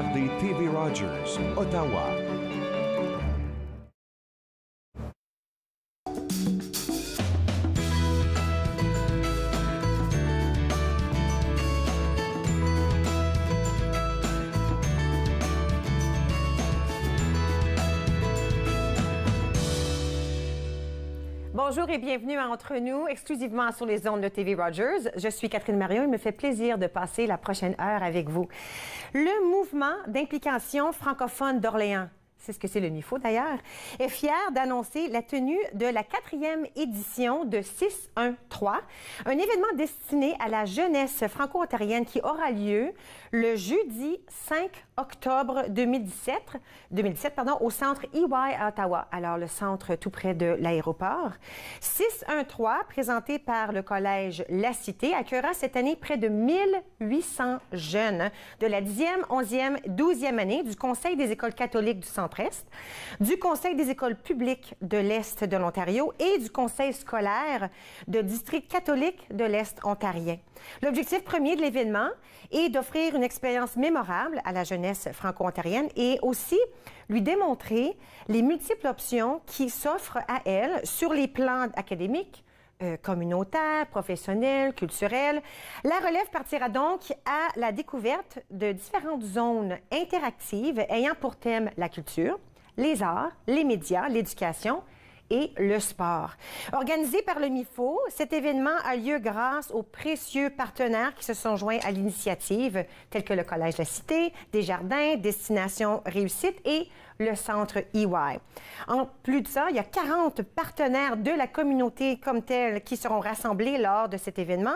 regardez TV Rogers, Ottawa. Bonjour et bienvenue à Entre nous, exclusivement sur les ondes de TV Rogers. Je suis Catherine Marion. Il me fait plaisir de passer la prochaine heure avec vous. Le mouvement d'implication francophone d'Orléans, c'est ce que c'est le MIFO d'ailleurs, est fier d'annoncer la tenue de la 4e édition de 613, un événement destiné à la jeunesse franco-ontarienne qui aura lieu le jeudi 5 octobre 2017 au centre EY à Ottawa, alors le centre tout près de l'aéroport. 613, présenté par le collège La Cité, accueillera cette année près de 1800 jeunes de la 10e, 11e, 12e année du Conseil des écoles catholiques du Centre-Est, du Conseil des écoles publiques de l'Est de l'Ontario et du Conseil scolaire de district catholique de l'Est ontarien. L'objectif premier de l'événement est d'offrir une expérience mémorable à la jeunesse franco-ontarienne et aussi lui démontrer les multiples options qui s'offrent à elle sur les plans académiques, communautaire, professionnel, culturel. La relève partira donc à la découverte de différentes zones interactives ayant pour thème la culture, les arts, les médias, l'éducation et le sport. Organisé par le MIFO, cet événement a lieu grâce aux précieux partenaires qui se sont joints à l'initiative, tels que le Collège La Cité, Desjardins, Destination Réussite et le centre EY. En plus de ça, il y a 40 partenaires de la communauté comme telle qui seront rassemblés lors de cet événement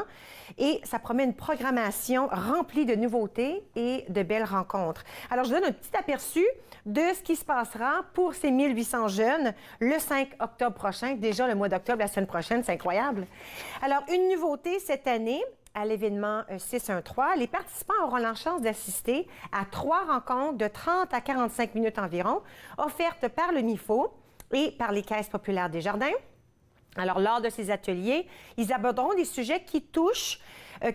et ça promet une programmation remplie de nouveautés et de belles rencontres. Alors, je donne un petit aperçu de ce qui se passera pour ces 1800 jeunes le 5 octobre prochain. Déjà, le mois d'octobre, la semaine prochaine, c'est incroyable. Alors, une nouveauté cette année, à l'événement 613, les participants auront la chance d'assister à 3 rencontres de 30 à 45 minutes environ, offertes par le MIFO et par les Caisses populaires Desjardins. Alors, lors de ces ateliers, ils aborderont des sujets qui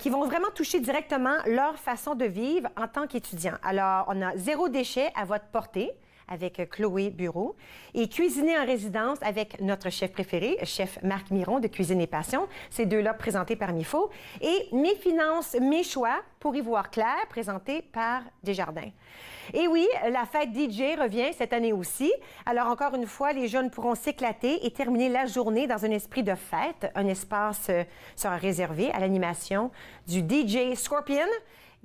vont vraiment toucher directement leur façon de vivre en tant qu'étudiants. Alors, on a zéro déchet à votre portée avec Chloé Bureau et cuisiner en résidence avec notre chef préféré, chef Marc Miron de Cuisine et Passion. Ces deux-là présentés par MIFO. Et Mes finances, mes choix pour y voir clair, présenté par Desjardins. Et oui, la fête DJ revient cette année aussi. Alors, encore une fois, les jeunes pourront s'éclater et terminer la journée dans un esprit de fête. Un espace sera réservé à l'animation du DJ Scorpion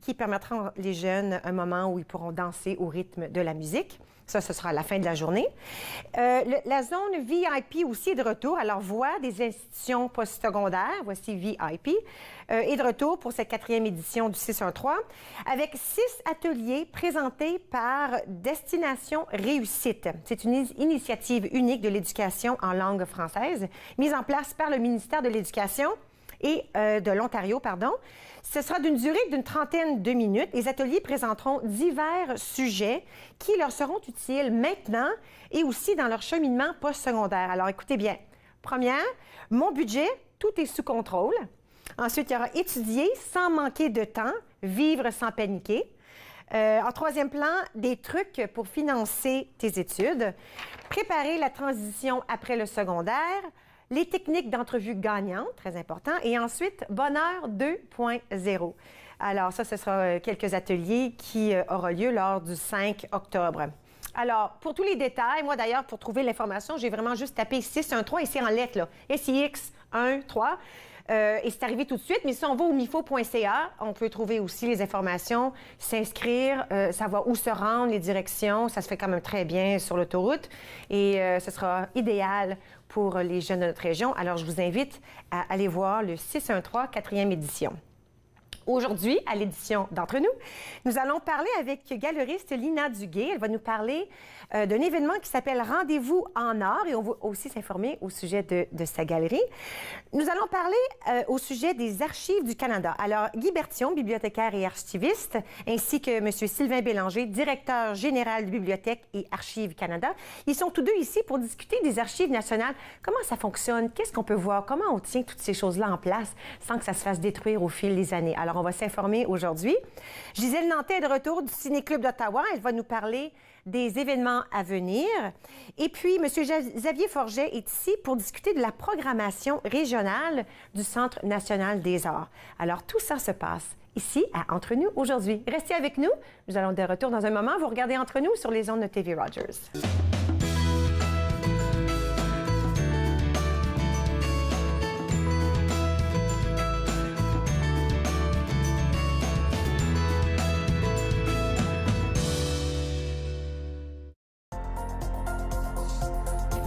qui permettra les jeunes un moment où ils pourront danser au rythme de la musique. Ça, ce sera à la fin de la journée. La zone VIP aussi est de retour. Alors, Voix des institutions postsecondaires, voici VIP, est de retour pour cette 4e édition du 613, avec 6 ateliers présentés par Destination Réussite. C'est une initiative unique de l'éducation en langue française, mise en place par le ministère de l'Éducation et de l'Ontario, pardon. Ce sera d'une durée d'une 30aine de minutes. Les ateliers présenteront divers sujets qui leur seront utiles maintenant et aussi dans leur cheminement postsecondaire. Alors, écoutez bien. Première, mon budget, tout est sous contrôle. Ensuite, il y aura étudier sans manquer de temps, vivre sans paniquer. En 3e plan, des trucs pour financer tes études, préparer la transition après le secondaire, les techniques d'entrevue gagnantes, très important, et ensuite, Bonheur 2.0. Alors ça, ce sera quelques ateliers qui auront lieu lors du 5 octobre. Alors, pour tous les détails, moi d'ailleurs, pour trouver l'information, j'ai vraiment juste tapé 613 et c'est en lettres, là, SIX13. Et c'est arrivé tout de suite, mais si on va au mifo.ca, on peut trouver aussi les informations, s'inscrire, savoir où se rendre, les directions. Ça se fait quand même très bien sur l'autoroute et ce sera idéal pour les jeunes de notre région. Alors, je vous invite à aller voir le 613 4e édition. Aujourd'hui, à l'édition d'Entre nous, nous allons parler avec galeriste Lina Duguay. Elle va nous parler d'un événement qui s'appelle Rendez-vous en art et on va aussi s'informer au sujet de sa galerie. Nous allons parler au sujet des Archives du Canada. Alors, Guy Bertillon, bibliothécaire et archiviste, ainsi que M. Sylvain Bélanger, directeur général de Bibliothèque et Archives Canada. Ils sont tous deux ici pour discuter des archives nationales. Comment ça fonctionne? Qu'est-ce qu'on peut voir? Comment on tient toutes ces choses-là en place sans que ça se fasse détruire au fil des années? Alors, Alors, on va s'informer aujourd'hui. Gisèle Nantais est de retour du Ciné-Club d'Ottawa. Elle va nous parler des événements à venir. Et puis, M. Xavier Forget est ici pour discuter de la programmation régionale du Centre national des arts. Alors, tout ça se passe ici à Entre nous aujourd'hui. Restez avec nous. Nous allons de retour dans un moment. Vous regardez Entre nous sur les ondes de TV Rogers.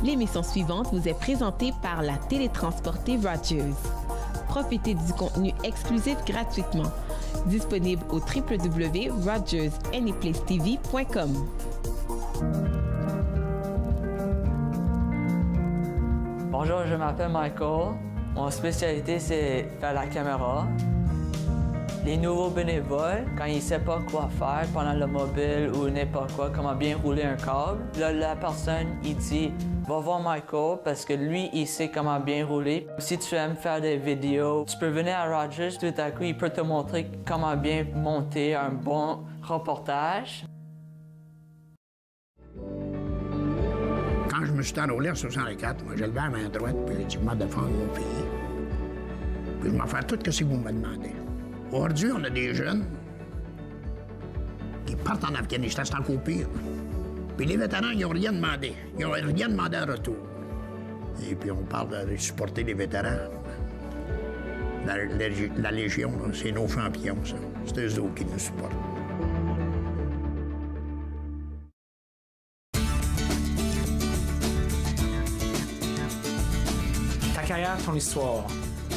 L'émission suivante vous est présentée par la télétransportée Rogers. Profitez du contenu exclusif gratuitement. Disponible au www.rogersanyplacetv.com. Bonjour, je m'appelle Michael. Mon spécialité, c'est faire la caméra. Les nouveaux bénévoles, quand ils ne savent pas quoi faire pendant le mobile ou n'importe quoi, comment bien rouler un câble, là, la personne, il dit « Va voir Michael parce que lui, il sait comment bien rouler. Si tu aimes faire des vidéos, tu peux venir à Rogers, tout à coup, il peut te montrer comment bien monter un bon reportage. » Quand je me suis enrôlé en 64, moi, j'ai levé la main droite, puis j'ai dit « Je vais défendre mon pays. Puis je vais faire tout ce que vous me demandez. » Aujourd'hui, on a des jeunes qui partent en Afghanistan, c'est encore pire. Puis les vétérans, ils n'ont rien demandé. Ils n'ont rien demandé en retour. Et puis on parle de supporter les vétérans. La Légion, c'est nos champions, ça. C'est eux autres qui nous supportent. Ta carrière, ton histoire.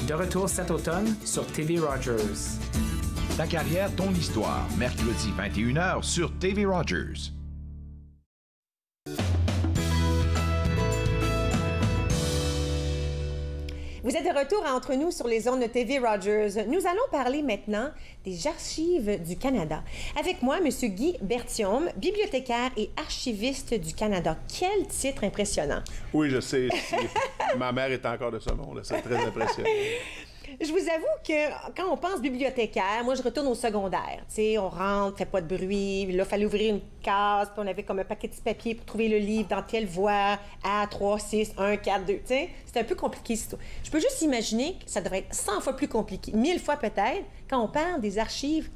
De retour cet automne sur TV Rogers. Ta carrière, ton histoire. Mercredi 21h sur TV Rogers. Vous êtes de retour à Entre nous sur les ondes de TV Rogers. Nous allons parler maintenant des archives du Canada. Avec moi, M. Guy Berthiaume, bibliothécaire et archiviste du Canada. Quel titre impressionnant! Oui, je sais. Ma mère est encore de ce monde. C'est très impressionnant. Je vous avoue que quand on pense bibliothécaire, moi, je retourne au secondaire. Tu sais, on rentre, fait pas de bruit. Là, il fallait ouvrir une case, puis on avait comme un paquet de papier pour trouver le livre dans telle voie, A, 3, 6, 1, 4, 2. Tu sais, c'est un peu compliqué, c'est tout. Je peux juste imaginer que ça devrait être 100 fois plus compliqué, 1000 fois peut-être, quand on parle des archives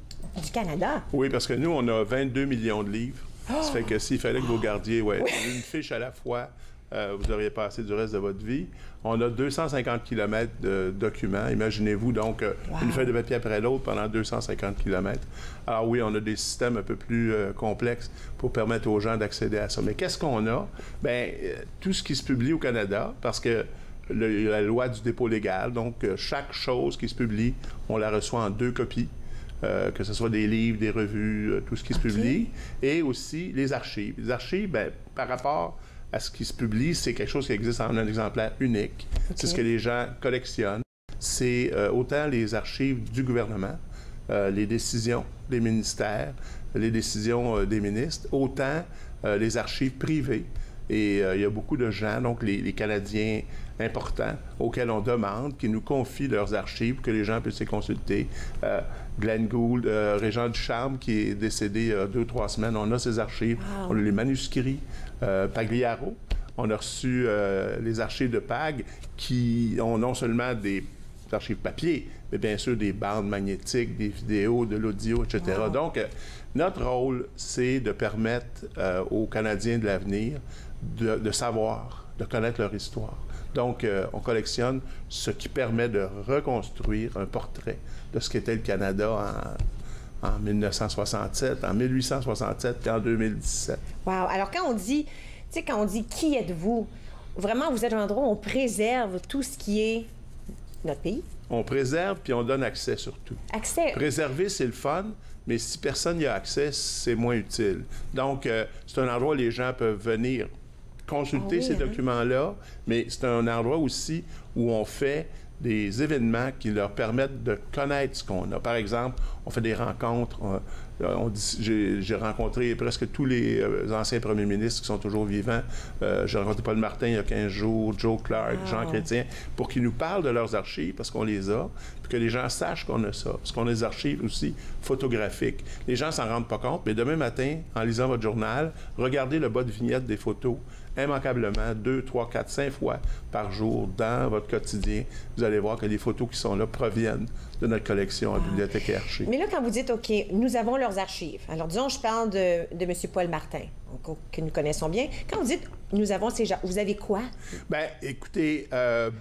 du Canada. Oui, parce que nous, on a 22 millions de livres. Ça fait que s'il fallait que vous gardiez une fiche à la fois, vous auriez passé du reste de votre vie. On a 250 km de documents. Imaginez-vous donc une feuille de papier après l'autre pendant 250 km. Alors oui, on a des systèmes un peu plus complexes pour permettre aux gens d'accéder à ça. Mais qu'est-ce qu'on a? Bien, tout ce qui se publie au Canada, parce que la loi du dépôt légal, donc chaque chose qui se publie, on la reçoit en 2 copies. Que ce soit des livres, des revues, tout ce qui se publie, et aussi les archives. Les archives, bien, par rapport à ce qui se publie, c'est quelque chose qui existe en un exemplaire unique. C'est ce que les gens collectionnent. C'est autant les archives du gouvernement, les décisions des ministères, les décisions des ministres, autant les archives privées. Et il y a beaucoup de gens, donc les Canadiens importants, auxquels on demande, qui nous confient leurs archives, que les gens puissent les consulter. Glenn Gould, Régent Ducharme, qui est décédé il y a 2-3 semaines, on a ses archives, on a les manuscrits. Pagliaro, on a reçu les archives de PAG qui ont non seulement des archives papier, mais bien sûr des bandes magnétiques, des vidéos, de l'audio, etc. Wow. Donc, notre rôle, c'est de permettre aux Canadiens de l'avenir de savoir, de connaître leur histoire. Donc, on collectionne ce qui permet de reconstruire un portrait de ce qu'était le Canada en 1967, en 1867 et en 2017. Wow! Alors, quand on dit, tu sais, quand on dit « qui êtes-vous », vraiment, vous êtes un endroit où on préserve tout ce qui est notre pays? On préserve, puis on donne accès surtout. Accès? Préserver, c'est le fun, mais si personne n'y a accès, c'est moins utile. Donc, c'est un endroit où les gens peuvent venir consulter ces documents-là, mais c'est un endroit aussi où on fait des événements qui leur permettent de connaître ce qu'on a. Par exemple, on fait des rencontres J'ai rencontré presque tous les anciens premiers ministres qui sont toujours vivants. J'ai rencontré Paul Martin il y a 15 jours, Joe Clark, Jean Chrétien, pour qu'ils nous parlent de leurs archives, parce qu'on les a, puis que les gens sachent qu'on a ça, parce qu'on a des archives aussi photographiques. Les gens s'en rendent pas compte, mais demain matin, en lisant votre journal, regardez le bas de vignette des photos, immanquablement 2, 3, 4, 5 fois par jour dans votre quotidien. Vous allez voir que les photos qui sont là proviennent de notre collection en bibliothèque et archives. Mais là, quand vous dites, OK, nous avons leurs archives. Alors, disons, je parle de M. Paul Martin, que nous connaissons bien. Quand vous dites, nous avons ces gens, vous avez quoi? Bien, écoutez,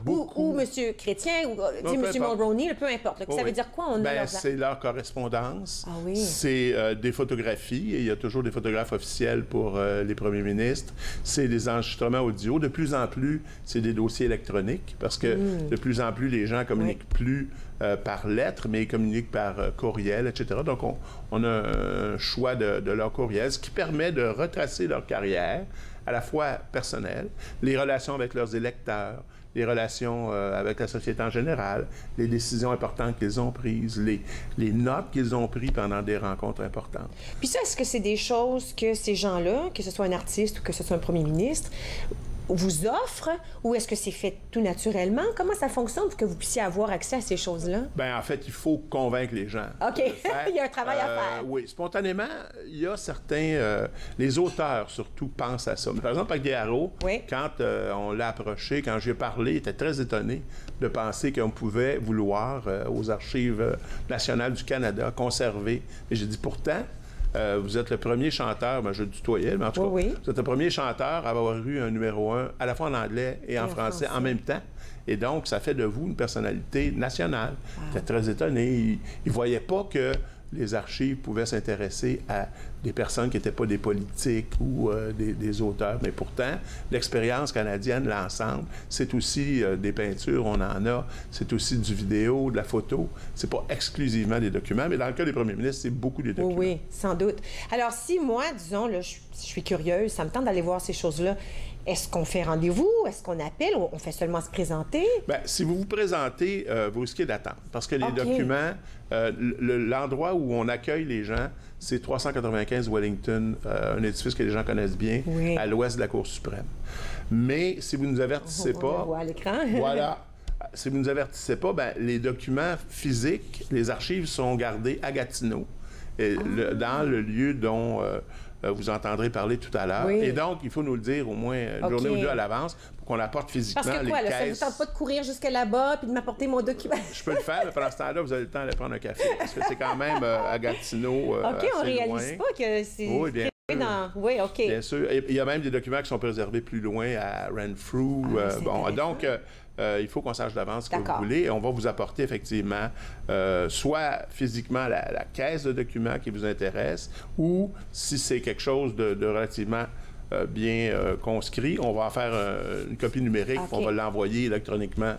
beaucoup... Ou M. Chrétien, ou M. Mulroney, peu importe. Là, ça veut dire quoi? C'est leur correspondance. Ah oui. C'est des photographies. Et il y a toujours des photographes officiels pour les premiers ministres. C'est des enregistrements audio. De plus en plus, c'est des dossiers électroniques parce que de plus en plus, les gens communiquent plus par lettre, mais ils communiquent par courriel, etc. Donc, on a un choix de leur courriel, ce qui permet de retracer leur carrière, à la fois personnelle, les relations avec leurs électeurs, les relations avec la société en général, les décisions importantes qu'ils ont prises, les notes qu'ils ont prises pendant des rencontres importantes. Puis ça, est-ce que c'est des choses que ces gens-là, que ce soit un artiste ou que ce soit un premier ministre, vous offrent, ou est-ce que c'est fait tout naturellement? Comment ça fonctionne pour que vous puissiez avoir accès à ces choses-là? Bien, en fait, il faut convaincre les gens. OK. Il y a un travail à faire. Oui. Spontanément, il y a certains... les auteurs, surtout, pensent à ça. Mais par exemple, Pagliaro, quand on l'a approché, quand j'ai parlé, il était très étonné de penser qu'on pouvait vouloir, aux Archives nationales du Canada, conserver. Et j'ai dit, pourtant... vous êtes le premier chanteur, je le tutoyais, mais en tout cas, vous êtes le premier chanteur à avoir eu un numéro 1 à la fois en anglais et en français en même temps. Et donc, ça fait de vous une personnalité nationale. J'étais très étonné. Il ne voyait pas que les archives pouvaient s'intéresser à des personnes qui n'étaient pas des politiques ou des auteurs. Mais pourtant, l'expérience canadienne, l'ensemble, c'est aussi des peintures, on en a, c'est aussi du vidéo, de la photo. C'est pas exclusivement des documents, mais dans le cas des premiers ministres, c'est beaucoup des documents. Oui, sans doute. Alors, si moi, disons, là, je suis curieuse, ça me tente d'aller voir ces choses-là, est-ce qu'on fait rendez-vous? Est-ce qu'on appelle? Ou on fait seulement se présenter? Bien, si vous vous présentez, vous risquez d'attendre. Parce que les documents, l'endroit où on accueille les gens, c'est 395 Wellington, un édifice que les gens connaissent bien, à l'ouest de la Cour suprême. Mais si vous ne nous avertissez pas... On le voit à l'écran. Voilà. Si vous ne nous avertissez pas, bien, les documents physiques, les archives sont gardés à Gatineau, dans le lieu dont... vous entendrez parler tout à l'heure. Et donc, il faut nous le dire au moins une journée ou deux à l'avance pour qu'on apporte physiquement les caisses. Parce que quoi, là, ça vous tente pas de courir jusqu'à là-bas puis de m'apporter mon document? Je peux le faire, mais pendant ce temps-là, vous avez le temps d'aller prendre un café. Parce que c'est quand même à Gatineau assez on réalise loin. Pas que c'est... Oui, bien sûr. Oui, OK. Bien sûr. Et il y a même des documents qui sont préservés plus loin à Renfrew. Donc... il faut qu'on sache d'avance ce que vous voulez et on va vous apporter effectivement soit physiquement la caisse de documents qui vous intéresse ou si c'est quelque chose de relativement bien conscrit, on va en faire une copie numérique, on va l'envoyer électroniquement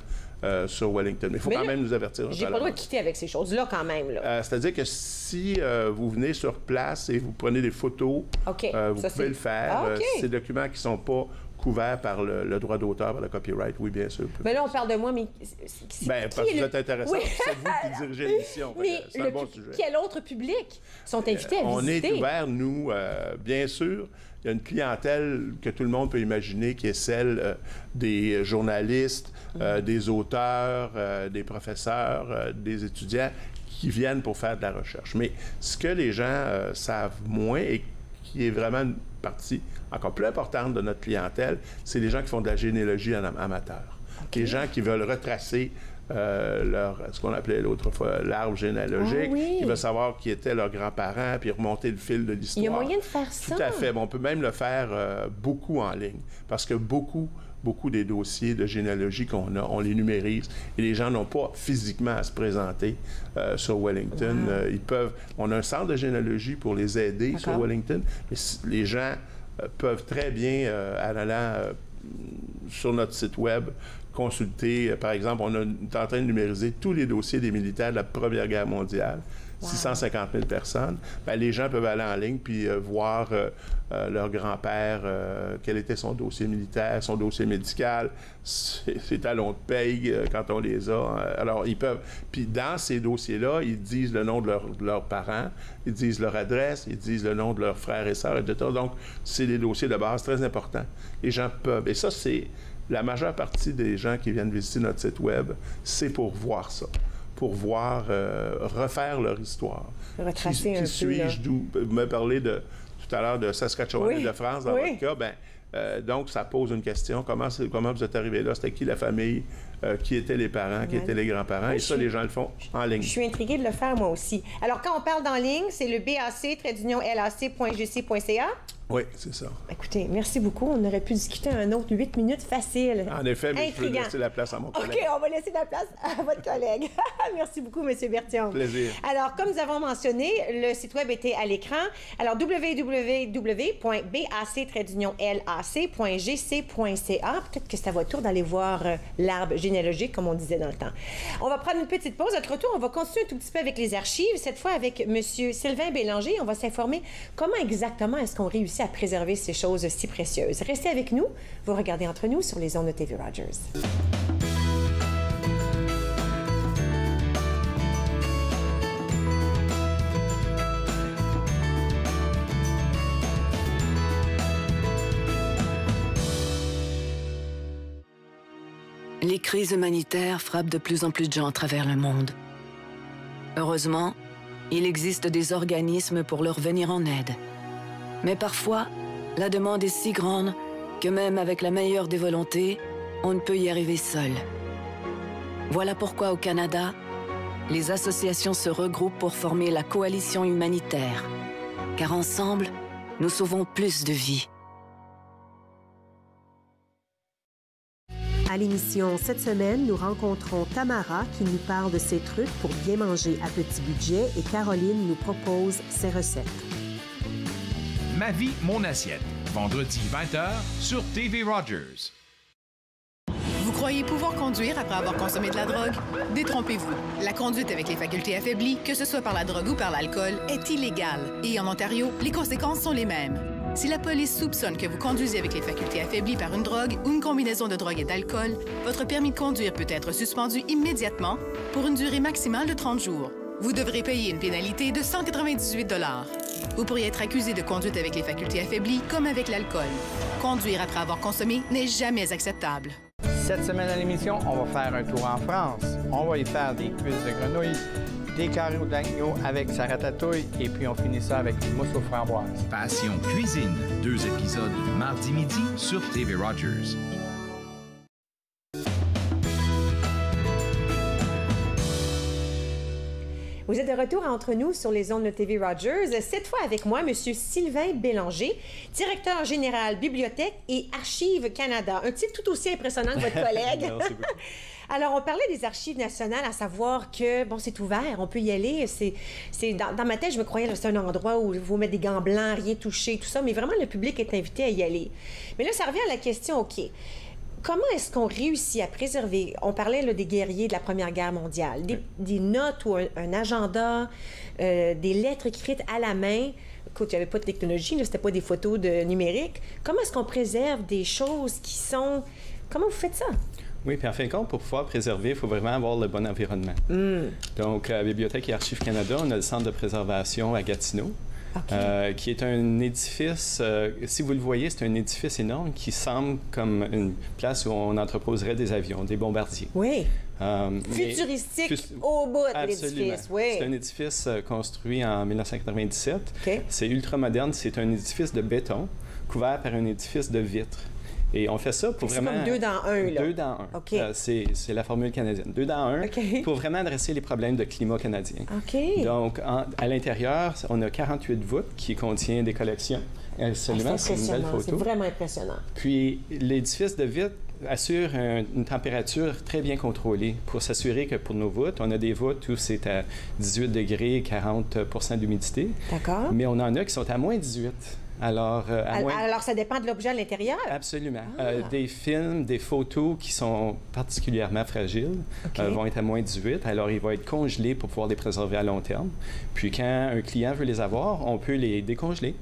sur Wellington. Mais il faut quand même nous avertir. J'ai pas le droit de quitter avec ces choses-là quand même. C'est-à-dire que si vous venez sur place et vous prenez des photos, vous pouvez le faire. Ces documents qui ne sont pas couverts par le droit d'auteur, par le copyright, oui, bien sûr. Mais là, on parle de moi, mais... Bien, parce que vous êtes intéressant. Oui. C'est vous qui dirigez l'émission. C'est un bon sujet. Quel autre public sont invités à visiter? On est ouvert, nous, bien sûr. Il y a une clientèle que tout le monde peut imaginer qui est celle des journalistes, des auteurs, des professeurs, des étudiants qui viennent pour faire de la recherche. Mais ce que les gens savent moins et qui est vraiment une partie encore plus importante de notre clientèle, c'est les gens qui font de la généalogie amateur. Les gens qui veulent retracer ce qu'on appelait l'autre fois l'arbre généalogique, qui veut savoir qui étaient leurs grands-parents, puis remonter le fil de l'histoire. Il y a moyen de faire ça? Tout à fait. Bon, on peut même le faire beaucoup en ligne, parce que beaucoup des dossiers de généalogie qu'on a, on les numérise et les gens n'ont pas physiquement à se présenter sur Wellington. On a un centre de généalogie pour les aider sur Wellington, mais les gens peuvent très bien, en allant sur notre site web, consulter, par exemple, on est en train de numériser tous les dossiers des militaires de la Première Guerre mondiale. 650 000 personnes, bien, les gens peuvent aller en ligne puis voir leur grand-père, quel était son dossier militaire, son dossier médical, ses talons de paye quand on les a. Alors, ils peuvent... Puis dans ces dossiers-là, ils disent le nom de leurs parents, ils disent leur adresse, ils disent le nom de leurs frères et sœurs, etc. Donc, c'est des dossiers de base très importants. Les gens peuvent... Et ça, c'est... La majeure partie des gens qui viennent visiter notre site Web, c'est pour voir ça. Pour voir, refaire leur histoire. Retracer un peu, suis-je, d'où vous me parlez tout à l'heure de Saskatchewan et de France dans votre cas, bien, donc ça pose une question. Comment vous êtes arrivé là? C'était qui la famille? Qui étaient les parents? Qui étaient les grands-parents? Et ça, les gens le font en ligne. Je suis intriguée de le faire, moi aussi. Alors, quand on parle d'en ligne, c'est le bac-lac.gc.ca? Oui, c'est ça. Écoutez, merci beaucoup. On aurait pu discuter un autre 8 minutes facile. En effet, mais je peux laisser la place à mon collègue. OK, on va laisser la place à votre collègue. Merci beaucoup, M. Berthiaume. Plaisir. Alors, comme nous avons mentionné, le site Web était à l'écran. Alors, www.bac-lac.gc.ca. Peut-être que c'est à votre tour d'aller voir l'arbre généalogique, comme on disait dans le temps. On va prendre une petite pause. À notre retour, on va continuer un tout petit peu avec les archives, cette fois avec M. Sylvain Bélanger. On va s'informer comment exactement est-ce qu'on réussit à préserver ces choses si précieuses. Restez avec nous. Vous regardez Entre nous sur les ondes de TV Rogers. Les crises humanitaires frappent de plus en plus de gens à travers le monde. Heureusement, il existe des organismes pour leur venir en aide. Mais parfois, la demande est si grande que même avec la meilleure des volontés, on ne peut y arriver seul. Voilà pourquoi au Canada, les associations se regroupent pour former la Coalition humanitaire. Car ensemble, nous sauvons plus de vies. À l'émission cette semaine, nous rencontrons Tamara qui nous parle de ses trucs pour bien manger à petit budget et Caroline nous propose ses recettes. Ma vie, mon assiette. Vendredi 20h sur TV Rogers. Vous croyez pouvoir conduire après avoir consommé de la drogue? Détrompez-vous. La conduite avec les facultés affaiblies, que ce soit par la drogue ou par l'alcool, est illégale. Et en Ontario, les conséquences sont les mêmes. Si la police soupçonne que vous conduisez avec les facultés affaiblies par une drogue ou une combinaison de drogue et d'alcool, votre permis de conduire peut être suspendu immédiatement pour une durée maximale de 30 jours. Vous devrez payer une pénalité de 198 $. Vous pourriez être accusé de conduite avec les facultés affaiblies comme avec l'alcool. Conduire après avoir consommé n'est jamais acceptable. Cette semaine à l'émission, on va faire un tour en France. On va y faire des cuisses de grenouille, des carreaux d'agneau avec sa ratatouille et puis on finit ça avec une mousse aux framboises. Passion cuisine, 2 épisodes mardi midi sur TV Rogers. Vous êtes de retour Entre nous sur les ondes de TV Rogers, cette fois avec moi, M. Sylvain Bélanger, directeur général Bibliothèque et Archives Canada. Un titre tout aussi impressionnant que votre collègue. Merci beaucoup. Alors, on parlait des Archives nationales, à savoir que, bon, c'est ouvert, on peut y aller. Dans ma tête, je me croyais que c'est un endroit où vous mettez des gants blancs, rien touché, tout ça, mais vraiment, le public est invité à y aller. Mais là, ça revient à la question, OK, comment est-ce qu'on réussit à préserver, on parlait là, des guerriers de la Première Guerre mondiale, des notes ou un agenda, des lettres écrites à la main. Écoute, il n'y avait pas de technologie, c'était pas des photos numériques. Comment est-ce qu'on préserve des choses qui sont... Comment vous faites ça? Oui, puis en fin de compte, pour pouvoir préserver, il faut vraiment avoir le bon environnement. Donc, à Bibliothèque et Archives Canada, on a le centre de préservation à Gatineau. Okay. Qui est un édifice, si vous le voyez, c'est un édifice énorme qui semble comme une place où on entreposerait des avions, des bombardiers. Oui. Futuristique au bout de l'édifice, oui. C'est un édifice construit en 1997. Okay. C'est ultra moderne. C'est un édifice de béton couvert par un édifice de vitre. Et on fait ça pour vraiment... C'est comme 2 dans 1, là. 2 dans 1. Okay. C'est la formule canadienne. 2 dans 1 pour vraiment adresser les problèmes de climat canadien. Okay. Donc, à l'intérieur, on a 48 voûtes qui contiennent des collections. Absolument, c'est une belle photo. C'est vraiment impressionnant. Puis, l'édifice de vitre assure une température très bien contrôlée pour s'assurer que pour nos voûtes, on a des voûtes où c'est à 18 degrés, 40 % d'humidité. D'accord. Mais on en a qui sont à moins 18. Alors, alors, ça dépend de l'objet à l'intérieur? Absolument. Des films, des photos qui sont particulièrement fragiles vont être à moins 18. Alors, ils vont être congelés pour pouvoir les préserver à long terme. Puis, quand un client veut les avoir, on peut les décongeler.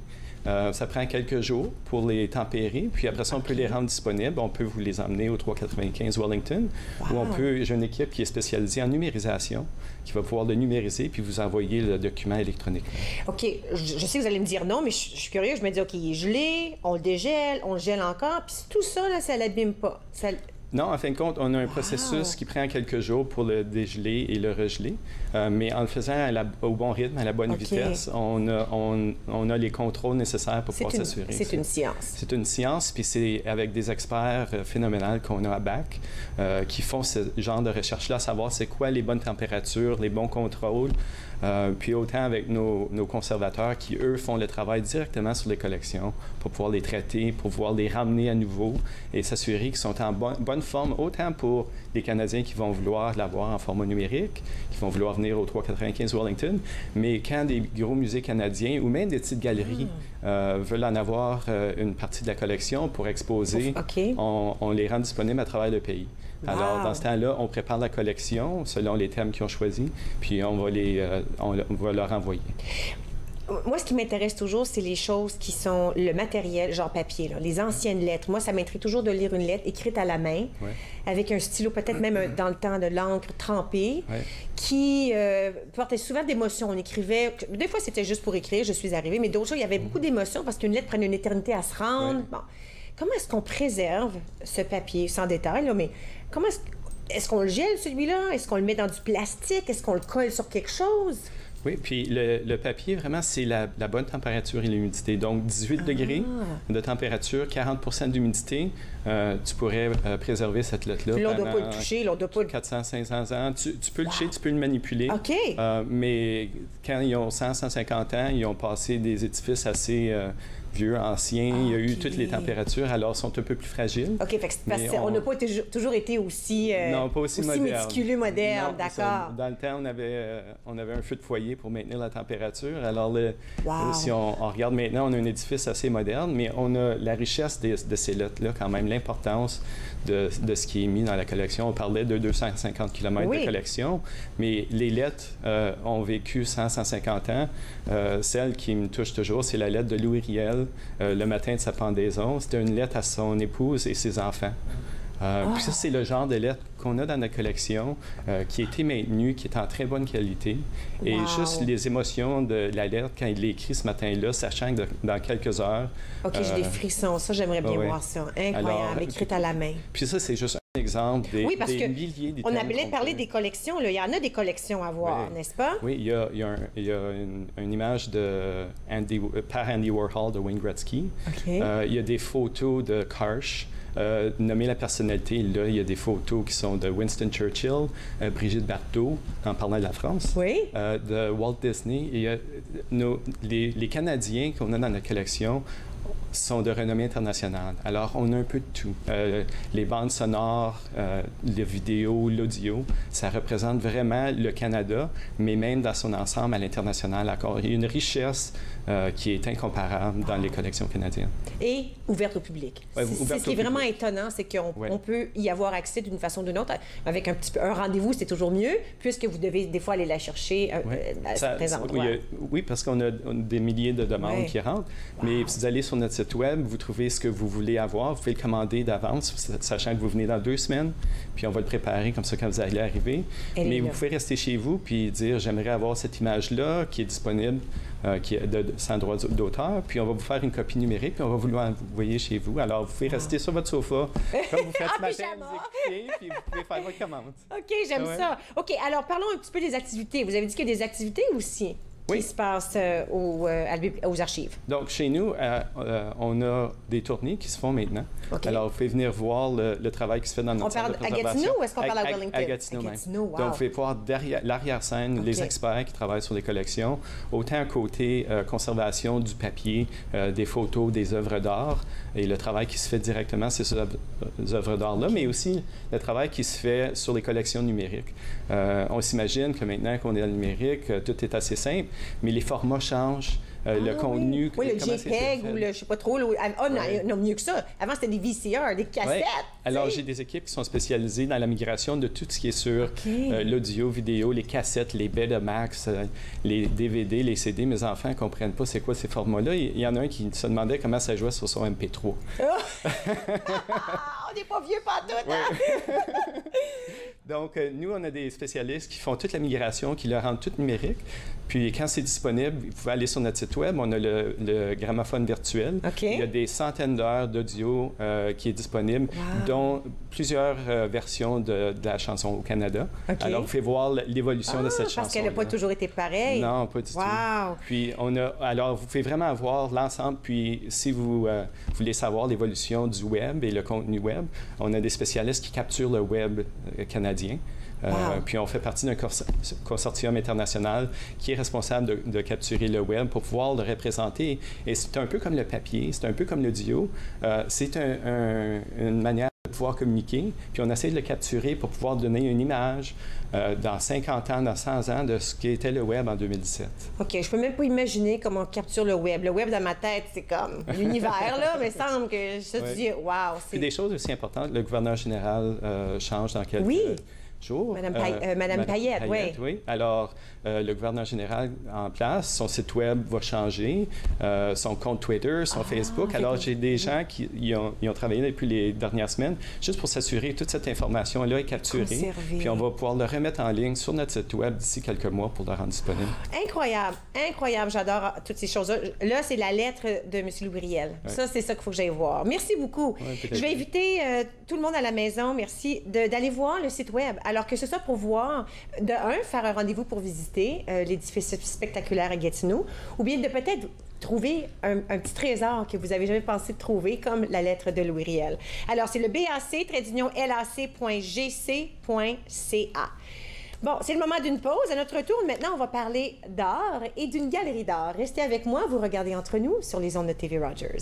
Ça prend quelques jours pour les tempérer, puis après ça, on peut les rendre disponibles. On peut vous les emmener au 395 Wellington, où j'ai une équipe qui est spécialisée en numérisation, qui va pouvoir le numériser puis vous envoyer le document électronique. OK. Je sais que vous allez me dire non, mais je suis curieux. Je me dis, OK, il est gelé, on le dégèle, on le gèle encore, puis tout ça, là, ça l'abîme pas. Non, en fin de compte, on a un processus qui prend quelques jours pour le dégeler et le regeler, mais en le faisant au bon rythme, à la bonne vitesse, on a les contrôles nécessaires pour pouvoir s'assurer. C'est une science. C'est une science, puis c'est avec des experts phénoménaux qu'on a à BAC qui font ce genre de recherche-là, à savoir c'est quoi les bonnes températures, les bons contrôles, puis autant avec nos conservateurs qui, eux, font le travail directement sur les collections pour pouvoir les traiter, pour pouvoir les ramener à nouveau et s'assurer qu'ils sont en bonne forme, autant pour les Canadiens qui vont vouloir l'avoir en format numérique, qui vont vouloir venir au 395 Wellington, mais quand des gros musées canadiens ou même des petites galeries veulent en avoir une partie de la collection pour exposer, on les rend disponibles à travers le pays. Alors, dans ce temps-là, on prépare la collection selon les thèmes qu'ils ont choisis, puis on va leur envoyer. Moi, ce qui m'intéresse toujours, c'est les choses qui sont le matériel, genre papier, là, les anciennes lettres. Moi, ça m'intrigue toujours de lire une lettre écrite à la main, avec un stylo, peut-être même dans le temps de l'encre trempée, qui portait souvent d'émotions. On écrivait, des fois, c'était juste pour écrire, je suis arrivée, mais d'autres fois, il y avait beaucoup d'émotions parce qu'une lettre prenait une éternité à se rendre. Bon. Comment est-ce qu'on préserve ce papier, sans détail, là, mais comment est-ce qu'on le gèle, celui-là? Est-ce qu'on le met dans du plastique? Est-ce qu'on le colle sur quelque chose? Oui, puis le papier, vraiment, c'est la bonne température et l'humidité. Donc, 18 degrés de température, 40 d'humidité, tu pourrais préserver cette lettre-là. Puis on ne doit pas le toucher, on doit pas... 400, 500 ans. Tu peux le toucher, tu peux le manipuler. OK. Mais quand ils ont 100, 150 ans, ils ont passé des édifices assez... vieux, anciens, il y a eu toutes les températures, alors sont un peu plus fragiles. OK, fait que parce qu'on n'a pas toujours été aussi, non, pas aussi moderne. méticuleux, moderne, d'accord. Dans le temps, on avait un feu de foyer pour maintenir la température. Alors, si on regarde maintenant, on a un édifice assez moderne, mais on a la richesse de ces lettres-là, quand même, l'importance de ce qui est mis dans la collection. On parlait de 250 km de collection, mais les lettres ont vécu 100, 150 ans. Celle qui me touche toujours, c'est la lettre de Louis Riel, le matin de sa pendaison. C'était une lettre à son épouse et ses enfants. Puis ça, c'est le genre de lettre qu'on a dans notre collection, qui a été maintenue, qui est en très bonne qualité. Et juste les émotions de la lettre, quand il l'écrit ce matin-là, sachant que dans quelques heures... OK, j'ai des frissons. Ça, j'aimerais bien voir ça. Incroyable, écrite à la main. Puis ça, c'est juste un exemple des milliers d'items. On avait parlé des collections. Là. Il y en a des collections à voir, n'est-ce pas? Oui, il y a une image par Andy Warhol de Wayne Gretzky. Il y a des photos de Karsh. Nommer la personnalité, là, il y a des photos qui sont de Winston Churchill, Brigitte Bardot, en parlant de la France, de Walt Disney. Et, les Canadiens qu'on a dans notre collection sont de renommée internationale. Alors, on a un peu de tout. Les bandes sonores, les vidéos, l'audio, ça représente vraiment le Canada, mais même dans son ensemble à l'international. Il y a une richesse qui est incomparable dans les collections canadiennes. Et ouverte au public. Ce qui est vraiment étonnant, c'est qu'on peut y avoir accès d'une façon ou d'une autre. Avec un rendez-vous, c'est toujours mieux, puisque vous devez des fois aller la chercher à certains endroits. Oui, parce qu'on a des milliers de demandes qui rentrent. Mais si vous allez sur notre site Web, vous trouvez ce que vous voulez avoir, vous pouvez le commander d'avance, sachant que vous venez dans 2 semaines, puis on va le préparer comme ça quand vous allez arriver. Mais vous pouvez rester chez vous puis dire, j'aimerais avoir cette image-là qui est disponible, qui est sans droit d'auteur, puis on va vous faire une copie numérique, puis on va vous l'envoyer chez vous. Alors, vous pouvez rester sur votre sofa, comme vous faites ce matin, vous écoutez, puis vous pouvez faire votre commande. OK, j'aime ça. OK, alors parlons un petit peu des activités. Vous avez dit qu'il y a des activités aussi qui se passent aux archives. Donc, chez nous, on a des tournées qui se font maintenant. Alors, vous pouvez venir voir le travail qui se fait dans notre centre de préservation. On parle à Gatineau ou est-ce qu'on parle à Wellington? À Gatineau même. Donc, vous pouvez voir l'arrière-scène, les experts qui travaillent sur les collections, autant à côté conservation du papier, des photos, des œuvres d'art, et le travail qui se fait directement sur ces œuvres d'art-là, mais aussi le travail qui se fait sur les collections numériques. On s'imagine que maintenant qu'on est dans le numérique, tout est assez simple, mais les formats changent. le contenu. Oui, le JPEG ou le, je sais pas trop. Non, mieux que ça. Avant, c'était des VCR, des cassettes. Alors, j'ai des équipes qui sont spécialisées dans la migration de tout ce qui est sur l'audio, vidéo, les cassettes, les Betamax, les DVD, les CD. Mes enfants ne comprennent pas c'est quoi ces formats-là. Il y en a un qui se demandait comment ça jouait sur son MP3. On n'est pas vieux pantoute, hein? Donc, nous, on a des spécialistes qui font toute la migration, qui le rendent tout numérique. Puis, quand c'est disponible, vous pouvez aller sur notre site Web. On a le gramophone virtuel. Il y a des centaines d'heures d'audio qui est disponible, dont plusieurs versions de la chanson au Canada. Alors, vous pouvez voir l'évolution de cette chanson. Parce qu'elle n'a pas toujours été pareille. Non, pas du tout. Puis, alors, vous pouvez vraiment voir l'ensemble. Puis, si vous voulez savoir l'évolution du Web et le contenu Web, on a des spécialistes qui capturent le Web canadien. Puis on fait partie d'un consortium international qui est responsable de capturer le web pour pouvoir le représenter. Et c'est un peu comme le papier, c'est un peu comme l'audio. C'est une manière de pouvoir communiquer, puis on essaie de le capturer pour pouvoir donner une image dans 50 ans, dans 100 ans de ce qu'était le web en 2017. OK, je peux même pas imaginer comment on capture le web. Le web dans ma tête, c'est comme l'univers, là, mais il semble que ça, tu dis, wow. Puis des choses aussi importantes, le gouverneur général change dans quelques jours. Madame Payette, oui. Alors, le gouverneur général en place, son site Web va changer, son compte Twitter, son Facebook. Alors, j'ai des gens qui ont travaillé depuis les dernières semaines juste pour s'assurer que toute cette information-là est capturée. Puis on va pouvoir le remettre en ligne sur notre site Web d'ici quelques mois pour le rendre disponible. Incroyable, incroyable. J'adore toutes ces choses-là. Là, c'est la lettre de M. Loubriel. Ça, c'est ça qu'il faut que j'aille voir. Merci beaucoup. Je vais inviter tout le monde à la maison, merci, d'aller voir le site Web. Alors que ce soit pour voir, faire un rendez-vous pour visiter l'édifice spectaculaire à Gatineau, ou bien de peut-être trouver un petit trésor que vous avez jamais pensé de trouver, comme la lettre de Louis Riel. Alors, c'est le bac-lac.gc.ca. Bon, c'est le moment d'une pause. À notre retour, maintenant, on va parler d'art et d'une galerie d'art. Restez avec moi, vous regardez Entre nous sur les ondes de TV Rogers.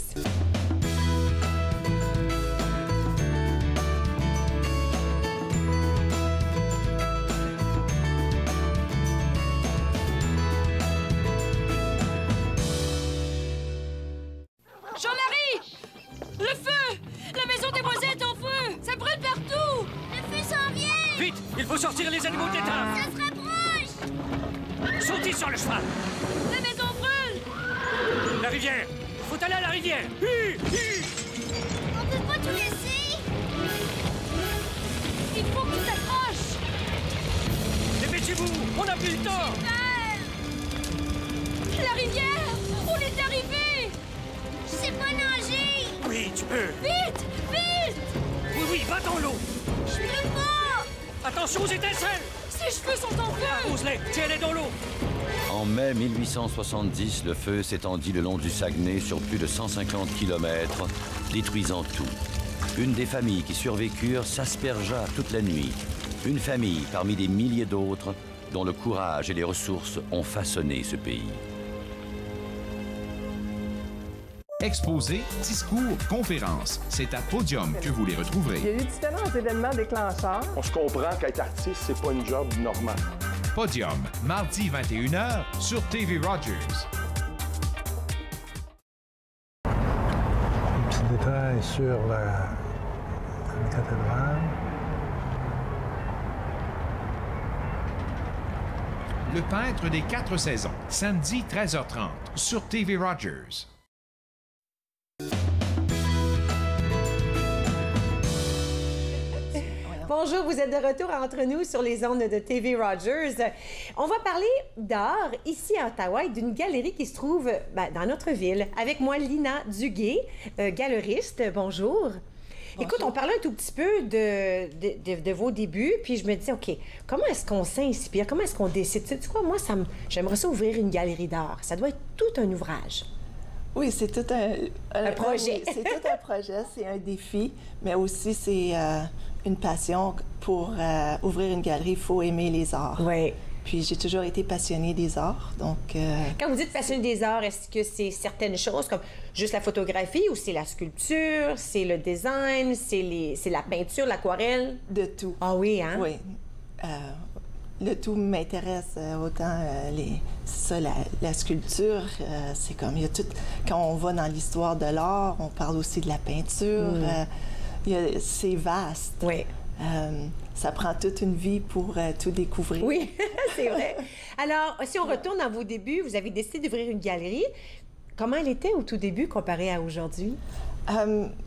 Jean-Marie! Le feu! La maison des voisins est en feu! Ça brûle partout! Le feu s'en vient! Vite! Il faut sortir les animaux d'état! Ça se rapproche! Sautez sur le cheval! La maison brûle! La rivière! Faut aller à la rivière! On peut pas tout laisser! Il faut que tu t'accroches! Dépêchez-vous! On n'a plus le temps! La rivière! On est arrivé! Je sais pas nager! Oui, tu peux! Vite! Vite! Oui, va dans l'eau! Je peux pas! Attention aux étincelles! Ses cheveux sont en feu! Rose-les! Tiens-les dans l'eau! En mai 1870, le feu s'étendit le long du Saguenay sur plus de 150 km, détruisant tout. Une des familles qui survécurent s'aspergea toute la nuit. Une famille parmi des milliers d'autres dont le courage et les ressources ont façonné ce pays. Exposés, discours, conférences, c'est à Podium que vous les retrouverez. Il y a eu différents événements déclencheurs. On se comprend qu'être artiste, c'est pas une job normale. Podium, mardi 21h sur TV Rogers. Un petit détail sur la cathédrale. Le peintre des 4 saisons, samedi 13h30 sur TV Rogers. Bonjour, vous êtes de retour entre nous sur les ondes de TV Rogers. On va parler d'art ici à Ottawa et d'une galerie qui se trouve dans notre ville. Avec moi, Lina Duguay, galeriste. Bonjour. Bonjour. Écoute, on parlait un tout petit peu de vos débuts, puis je me disais, OK, comment est-ce qu'on s'inspire? Comment est-ce qu'on décide? Tu sais quoi, moi, j'aimerais ça ouvrir une galerie d'art. Ça doit être tout un ouvrage. Oui, c'est tout un projet. Oui, c'est tout un projet, c'est un défi, mais aussi c'est une passion. Pour ouvrir une galerie, il faut aimer les arts. Oui. Puis j'ai toujours été passionnée des arts, donc... Quand vous dites passionnée des arts, est-ce que c'est certaines choses comme juste la photographie ou c'est la sculpture, c'est le design, c'est la peinture, l'aquarelle? De tout. Ah oui, hein? Oui. le tout m'intéresse autant c'est ça, la sculpture, c'est comme, il y a tout, quand on va dans l'histoire de l'art, on parle aussi de la peinture, c'est vaste. Oui. Ça prend toute une vie pour tout découvrir. Oui, c'est vrai. Alors, si on retourne dans vos débuts, vous avez décidé d'ouvrir une galerie. Comment elle était au tout début comparée à aujourd'hui?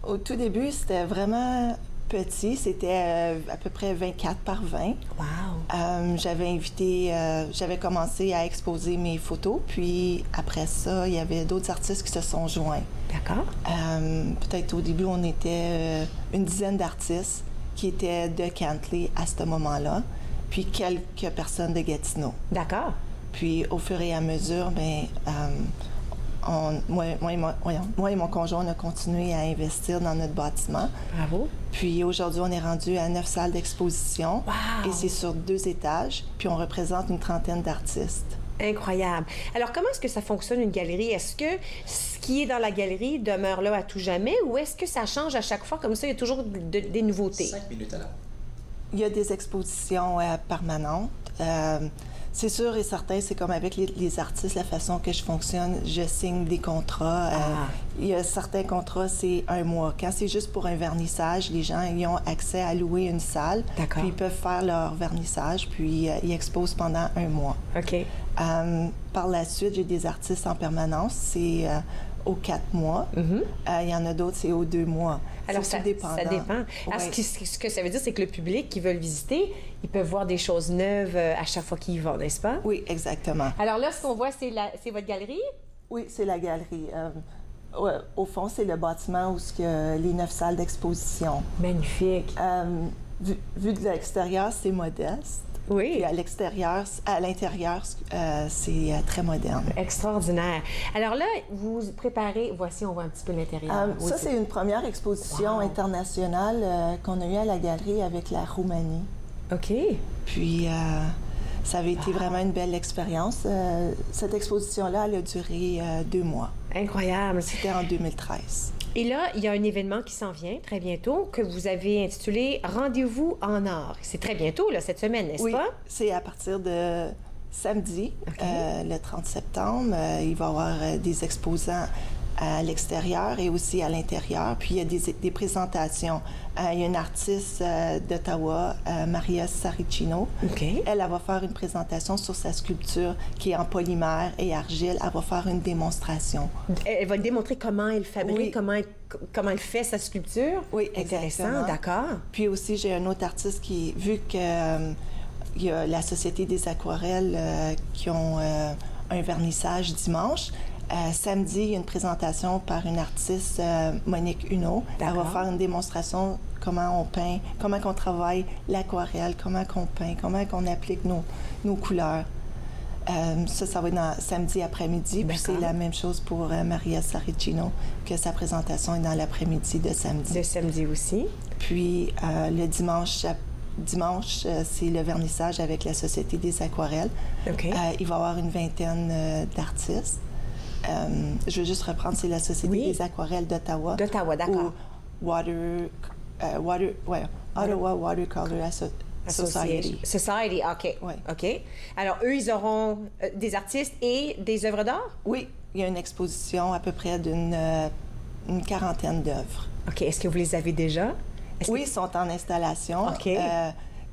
Au tout début, c'était vraiment petit. C'était à peu près 24 par 20. Wow! J'avais commencé à exposer mes photos, puis après ça, il y avait d'autres artistes qui se sont joints. D'accord. Peut-être au début, on était une dizaine d'artistes qui étaient de Cantley à ce moment-là, puis quelques personnes de Gatineau. D'accord. Puis au fur et à mesure, moi et mon conjoint, on a continué à investir dans notre bâtiment. Bravo. Puis aujourd'hui, on est rendu à 9 salles d'exposition. Wow. Et c'est sur 2 étages. Puis on représente une trentaine d'artistes. Incroyable. Alors, comment est-ce que ça fonctionne, une galerie? Est-ce que ce qui est dans la galerie demeure là à tout jamais ou est-ce que ça change à chaque fois? Comme ça, il y a toujours des nouveautés. 5 minutes à l'heure. Il y a des expositions permanentes. C'est sûr et certain, c'est comme avec les artistes, la façon que je fonctionne, je signe des contrats. Il y a certains contrats, c'est 1 mois. Quand c'est juste pour un vernissage, les gens ils ont accès à louer une salle. D'accord. Puis ils peuvent faire leur vernissage, puis ils exposent pendant 1 mois. OK. Par la suite, j'ai des artistes en permanence. C'est aux 4 mois. Il y en a d'autres, c'est aux 2 mois. Alors, ça dépend. Alors, Ouais. ce que ça veut dire, c'est que le public qui veut le visiter, ils peuvent voir des choses neuves à chaque fois qu'ils y vont, n'est-ce pas? Oui, exactement. Alors là, ce qu'on voit, c'est votre galerie? Oui, c'est la galerie. Au fond, c'est le bâtiment où il y a les 9 salles d'exposition. Magnifique. Vu de l'extérieur, c'est modeste. Oui. Puis à l'intérieur, c'est très moderne. Extraordinaire. Alors là, vous préparez... Voici, on voit un petit peu l'intérieur. Oui, ça, c'est une première exposition internationale qu'on a eue à la galerie avec la Roumanie. OK. Puis ça avait été vraiment une belle expérience. Cette exposition-là, elle a duré 2 mois. Incroyable. C'était en 2013. Et là, il y a un événement qui s'en vient très bientôt que vous avez intitulé « Rendez-vous en art ». C'est très bientôt, là, cette semaine, n'est-ce pas? Oui, c'est à partir de samedi, le 30 septembre. Il va y avoir des exposants à l'extérieur et aussi à l'intérieur. Puis il y a des présentations. Il y a une artiste d'Ottawa, Maria Saricino. Elle va faire une présentation sur sa sculpture qui est en polymère et argile. Elle va faire une démonstration. Elle va démontrer comment elle fabrique, comment elle fait sa sculpture. Oui, intéressant, d'accord. Puis aussi, j'ai un autre artiste qui, vu que il y a la Société des aquarelles qui ont un vernissage dimanche. Samedi, il y a une présentation par une artiste, Monique Huneau. Elle va faire une démonstration comment on peint, comment on travaille l'aquarelle, comment on peint, comment on applique nos couleurs. Ça va être samedi après-midi. Puis c'est la même chose pour Maria Saricino, que sa présentation est dans l'après-midi de samedi. De samedi aussi. Puis le dimanche, c'est le vernissage avec la Société des aquarelles. Il va y avoir une vingtaine d'artistes. Je veux juste reprendre, c'est la Société des aquarelles d'Ottawa. D'Ottawa, d'accord. Ottawa Watercolor Society. Society, OK. Ouais. OK. Alors, eux, ils auront des artistes et des œuvres d'art? Oui, il y a une exposition à peu près d'une quarantaine d'œuvres. OK. Est-ce que vous les avez déjà? Oui, ils sont en installation. OK.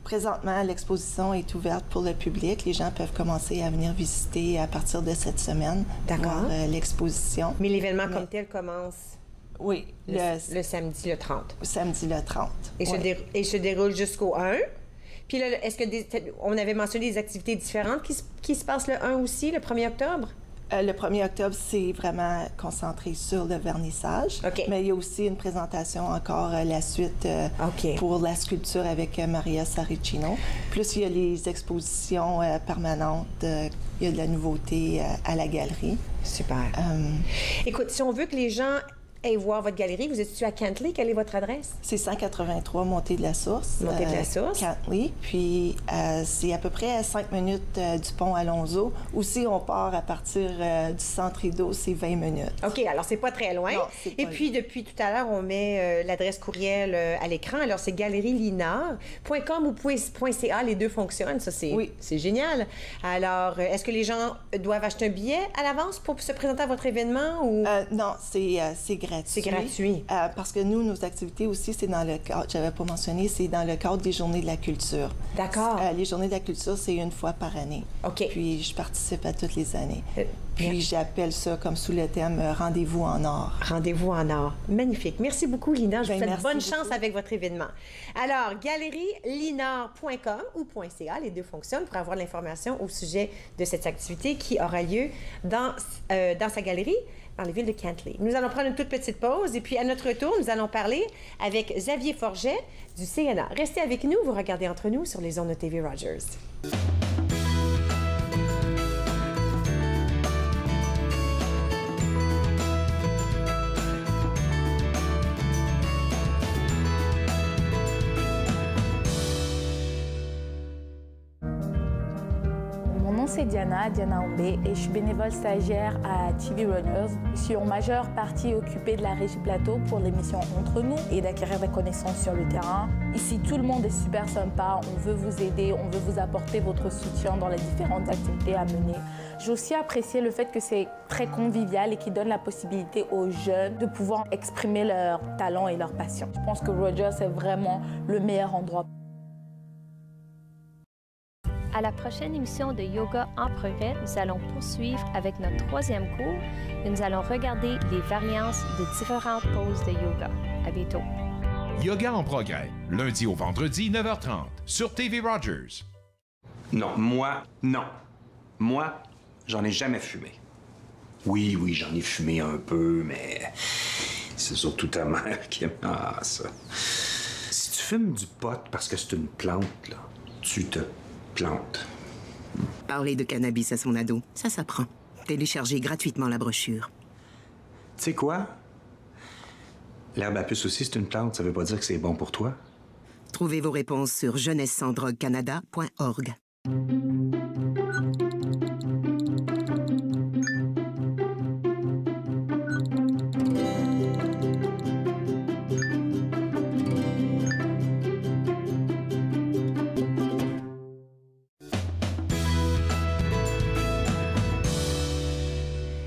Présentement, l'exposition est ouverte pour le public. Les gens peuvent commencer à venir visiter à partir de cette semaine, voir l'exposition. Mais l'événement comme tel commence? Oui. Le samedi le 30. Samedi le 30. Et se déroule jusqu'au 1. Puis là, est-ce que on avait mentionné des activités différentes qui se passent le 1 aussi, le 1er octobre? Le 1er octobre, c'est vraiment concentré sur le vernissage. Mais il y a aussi une présentation encore la suite pour la sculpture avec Maria Saricino. Plus, il y a les expositions permanentes. Il y a de la nouveauté à la galerie. Super. Écoute, si on veut que les gens et voir votre galerie, vous êtes situé à Cantley. Quelle est votre adresse? C'est 133 Montée de la Source. Montée de la Source. Cantley. Puis c'est à peu près à 5 minutes du pont Alonso. Aussi, on part à partir du centre Rideau, c'est 20 minutes. OK, alors c'est pas très loin. Non, et puis, depuis tout à l'heure, on met l'adresse courriel à l'écran. Alors, c'est galerielinar.com ou .ca, les deux fonctionnent. Ça, c'est génial. Alors, est-ce que les gens doivent acheter un billet à l'avance pour se présenter à votre événement? Ou... non, c'est gratuit. C'est gratuit. Parce que nous, nos activités aussi, c'est dans le cadre, j'avais pas mentionné, c'est dans le cadre des Journées de la culture. D'accord. Les Journées de la culture, c'est une fois par année. OK. Puis, je participe à toutes les années. Puis, j'appelle ça comme sous le thème « Rendez-vous en or ». Rendez-vous en or. Magnifique. Merci beaucoup, Lina. Je vous souhaite bonne beaucoup. chance avec votre événement. Alors, galerielinar.com ou .ca, les deux fonctionnent pour avoir l'information au sujet de cette activité qui aura lieu dans sa galerie dans les villes de Cantley. Nous allons prendre une toute petite pause et puis à notre retour, nous allons parler avec Xavier Forget du CNA. Restez avec nous, vous regardez Entre nous sur les ondes de TV Rogers. C'est Diana Ombé et je suis bénévole stagiaire à TV Runners. Je suis en majeure partie occupée de la Régie Plateau pour l'émission Entre nous et d'acquérir des connaissances sur le terrain. Ici, tout le monde est super sympa. On veut vous aider, on veut vous apporter votre soutien dans les différentes activités à mener. J'ai aussi apprécié le fait que c'est très convivial et qui donne la possibilité aux jeunes de pouvoir exprimer leur talent et leur passion. Je pense que Rogers est vraiment le meilleur endroit. À la prochaine émission de Yoga en progrès, nous allons poursuivre avec notre troisième cours et nous allons regarder les variantes de différentes poses de yoga. À bientôt. Yoga en progrès, lundi au vendredi, 9h30, sur TV Rogers. Non, non. Moi, j'en ai jamais fumé. Oui, j'en ai fumé un peu, mais c'est surtout ta mère qui aime ça. Si tu fumes du pot parce que c'est une plante, là, tu te plantes. Parler de cannabis à son ado, ça s'apprend. Téléchargez gratuitement la brochure. Tu sais quoi? L'herbe à puce aussi, c'est une plante. Ça veut pas dire que c'est bon pour toi. Trouvez vos réponses sur jeunessesandroguecanada.org.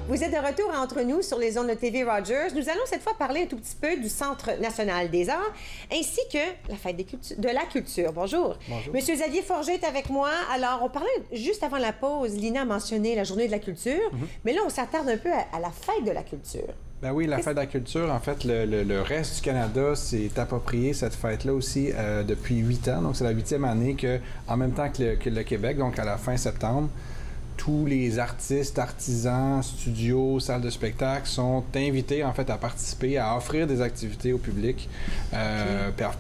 Vous êtes de retour Entre nous sur les ondes de TV Rogers. Nous allons cette fois parler un tout petit peu du Centre national des arts ainsi que la fête de la culture. Bonjour. Bonjour. Monsieur Xavier Forget est avec moi. Alors, on parlait juste avant la pause, Lina a mentionné la journée de la culture, mais là, on s'attarde un peu à la fête de la culture. Ben oui, la fête de la culture, en fait, le reste du Canada s'est approprié cette fête-là aussi depuis 8 ans. Donc, c'est la 8e année que, en même temps que le Québec, donc à la fin septembre, tous les artistes, artisans, studios, salles de spectacle sont invités en fait à participer, à offrir des activités au public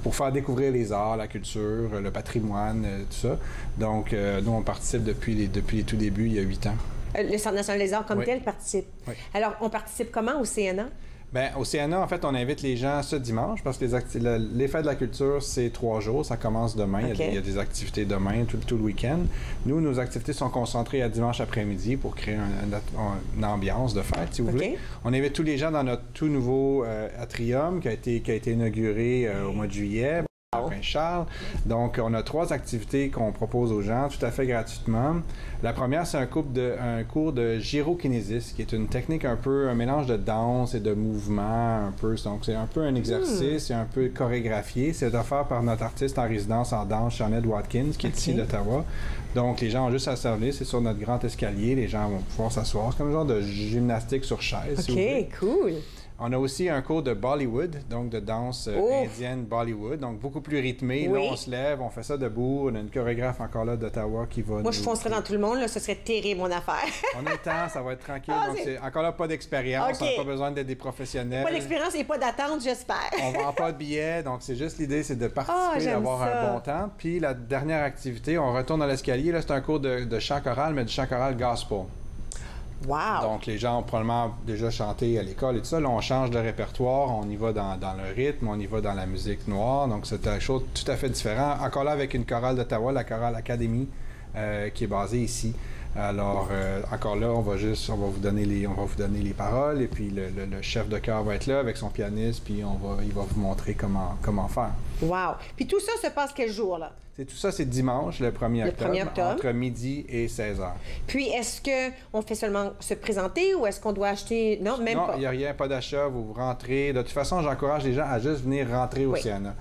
pour faire découvrir les arts, la culture, le patrimoine, tout ça. Donc, nous, on participe depuis les tout débuts, il y a 8 ans. Le Centre national des arts comme tel participe. Oui. Alors, on participe comment au CNA? Bien, au CNA, en fait, on invite les gens ce dimanche parce que les fêtes de la culture, c'est 3 jours. Ça commence demain. Okay. Il y a des activités demain, tout le week-end. Nous, nos activités sont concentrées à dimanche après-midi pour créer une ambiance de fête, si vous voulez. On invite tous les gens dans notre tout nouveau atrium qui a été inauguré au mois de juillet. Prince-Charles. Donc, on a 3 activités qu'on propose aux gens tout à fait gratuitement. La première, c'est un cours de gyrokinésis, qui est une technique un mélange de danse et de mouvement un peu. Donc, c'est un peu un exercice, c'est un peu chorégraphié. C'est offert par notre artiste en résidence en danse, Jeannette Watkins, qui est ici d'Ottawa. Donc, les gens ont juste à servir. C'est sur notre grand escalier. Les gens vont pouvoir s'asseoir. C'est comme un genre de gymnastique sur chaise. OK, si cool. On a aussi un cours de Bollywood, donc de danse indienne Bollywood, donc beaucoup plus rythmé. Oui. Là, on se lève, on fait ça debout. On a une chorégraphe encore là d'Ottawa qui va... Moi, je foncerais dans tout le monde, là, ce serait terrible, mon affaire. On a le temps, ça va être tranquille. Donc, c'est encore là, pas d'expérience, on n'a pas besoin d'être des professionnels. Pas d'expérience et pas d'attente, j'espère. On vend pas de billets, donc c'est juste l'idée, c'est de participer, d'avoir un bon temps. Puis la dernière activité, on retourne à l'escalier. Là, c'est un cours de chant choral, mais du chant choral gospel. Wow! Donc, les gens ont probablement déjà chanté à l'école et tout ça. Là, on change de répertoire, on y va dans le rythme, on y va dans la musique noire. Donc, c'est une chose tout à fait différente. Encore là, avec une chorale d'Ottawa, la Chorale Académie, qui est basée ici. Alors, encore là, on va vous donner les paroles, et puis le chef de chœur va être là avec son pianiste, puis il va vous montrer comment faire. Wow! Puis tout ça se passe quel jour, là? Tout ça, c'est dimanche, le 1er octobre, entre midi et 16h. Puis, est-ce qu'on fait seulement se présenter ou est-ce qu'on doit acheter... Non, même pas. Non, il n'y a rien, pas d'achat, vous rentrez. De toute façon, j'encourage les gens à juste venir rentrer au CNA.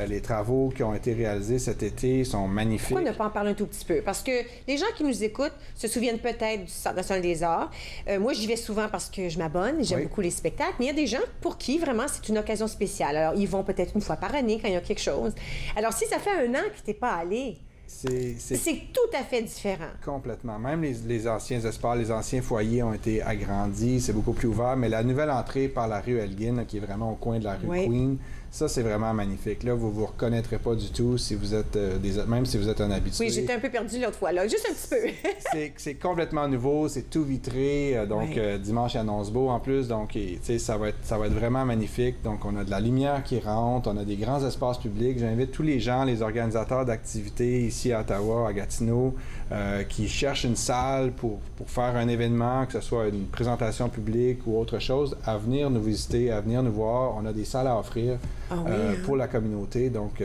Les travaux qui ont été réalisés cet été sont magnifiques. Pourquoi ne pas en parler un tout petit peu? Parce que les gens qui nous écoutent se souviennent peut-être du Centre national des arts. Moi, j'y vais souvent parce que je m'abonne, j'aime beaucoup les spectacles, mais il y a des gens pour qui, vraiment, c'est une occasion spéciale. Alors, ils vont peut-être une fois par année quand il y a quelque chose. Alors, si ça fait 1 an que tu n'es pas allé, c'est tout à fait différent. Complètement. Même les anciens espaces, les anciens foyers ont été agrandis, c'est beaucoup plus ouvert, mais la nouvelle entrée par la rue Elgin, qui est vraiment au coin de la rue Queen, ça, c'est vraiment magnifique. Là, vous ne vous reconnaîtrez pas du tout si vous êtes même si vous êtes un habitué. Oui, j'étais un peu perdue l'autre fois, là. Juste un petit peu. c'est complètement nouveau, c'est tout vitré. Donc, dimanche, il annonce beau en plus. Donc, ça va être vraiment magnifique. Donc, on a de la lumière qui rentre, on a des grands espaces publics. J'invite tous les gens, les organisateurs d'activités ici à Ottawa, à Gatineau, qui cherchent une salle pour faire un événement, que ce soit une présentation publique ou autre chose, à venir nous visiter, à venir nous voir. On a des salles à offrir. Pour la communauté. Donc,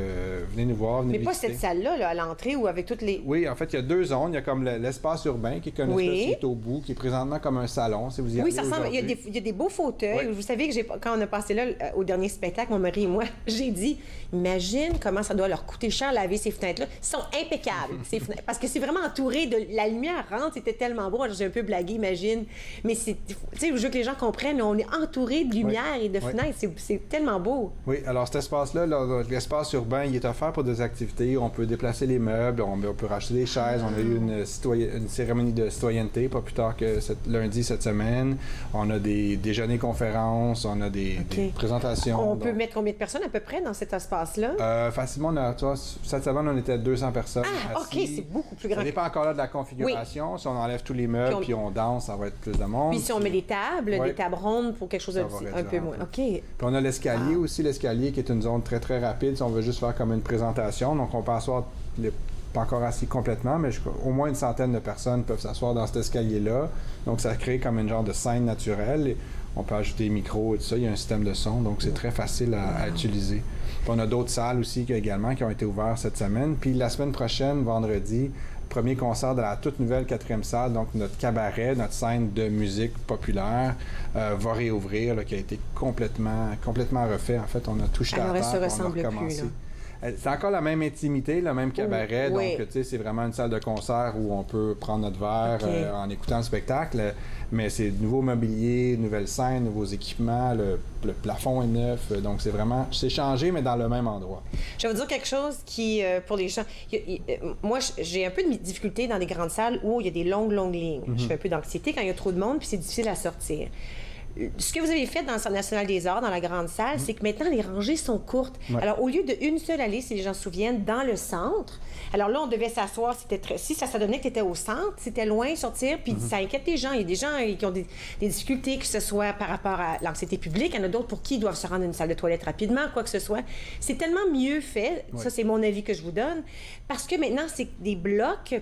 venez nous voir, venez visiter. Mais pas cette salle-là, là, à l'entrée ou avec toutes les... Oui, en fait, il y a 2 zones. Il y a comme l'espace urbain qui est une espèce qui est au bout, qui est présentement comme un salon, si vous y allez. Oui, ça ressemble. Il y a des beaux fauteuils. Vous savez que quand on a passé là au dernier spectacle, mon mari et moi, j'ai dit, imagine comment ça doit leur coûter cher laver ces fenêtres-là. Ils sont impeccables, ces fenêtres. Parce que c'est vraiment entouré de... La lumière rentre, c'était tellement beau. Alors, j'ai un peu blagué, imagine. Mais c'est... Tu sais, je veux que les gens comprennent, on est entouré de lumière et de fenêtres. C'est tellement beau. Oui, alors cet espace-là, l'espace urbain, il est offert pour des activités. On peut déplacer les meubles, on peut racheter des chaises. On a eu une cérémonie de citoyenneté, pas plus tard que lundi cette semaine. On a des déjeuners-conférences, on a des présentations. On peut mettre combien de personnes à peu près dans cet espace-là? Facilement, cette semaine, on était 200 personnes. Ah, OK, c'est beaucoup plus grand. Ça dépend encore là de la configuration. Si on enlève tous les meubles puis on danse, ça va être plus de monde. Puis si on met des tables rondes pour quelque chose un peu moins. OK. Puis on a l'escalier aussi, l'escalier qui est une zone très, très rapide. Si on veut juste faire comme une présentation, donc on peut asseoir, pas encore assis complètement, mais au moins une centaine de personnes peuvent s'asseoir dans cet escalier-là. Donc ça crée comme une genre de scène naturelle. Et on peut ajouter des micros et tout ça. Il y a un système de son, donc c'est très facile à utiliser. Puis on a d'autres salles aussi également qui ont été ouvertes cette semaine. Puis la semaine prochaine, vendredi, premier concert de la toute nouvelle 4e salle, donc notre cabaret, notre scène de musique populaire va réouvrir, là, qui a été complètement refait. En fait, on a touché à terre, on a recommencé. C'est encore la même intimité, le même cabaret, donc tu sais, c'est vraiment une salle de concert où on peut prendre notre verre en écoutant le spectacle, mais c'est nouveau mobilier, nouvelle scène, nouveaux équipements, le plafond est neuf, donc c'est changé, mais dans le même endroit. Je vais vous dire quelque chose qui, pour les gens, moi, j'ai un peu de difficulté dans les grandes salles où il y a des longues lignes. Je fais un peu d'anxiété quand il y a trop de monde, puis c'est difficile à sortir. Ce que vous avez fait dans le Centre national des arts, dans la grande salle, c'est que maintenant, les rangées sont courtes. Alors, au lieu d'une seule allée, si les gens se souviennent, dans le centre, alors là, on devait s'asseoir, si ça donnait que tu étais au centre, c'était loin sortir, puis ça inquiète les gens. Il y a des gens qui ont des difficultés, que ce soit par rapport à l'anxiété publique, il y en a d'autres pour qui ils doivent se rendre à une salle de toilette rapidement, quoi que ce soit. C'est tellement mieux fait, ça c'est mon avis que je vous donne, parce que maintenant, c'est des blocs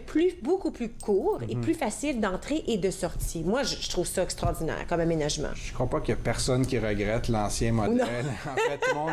beaucoup plus courts et plus faciles d'entrée et de sortie. Moi, je trouve ça extraordinaire comme aménagement. Je crois pas qu'il y a personne qui regrette l'ancien modèle. En fait, tout le monde...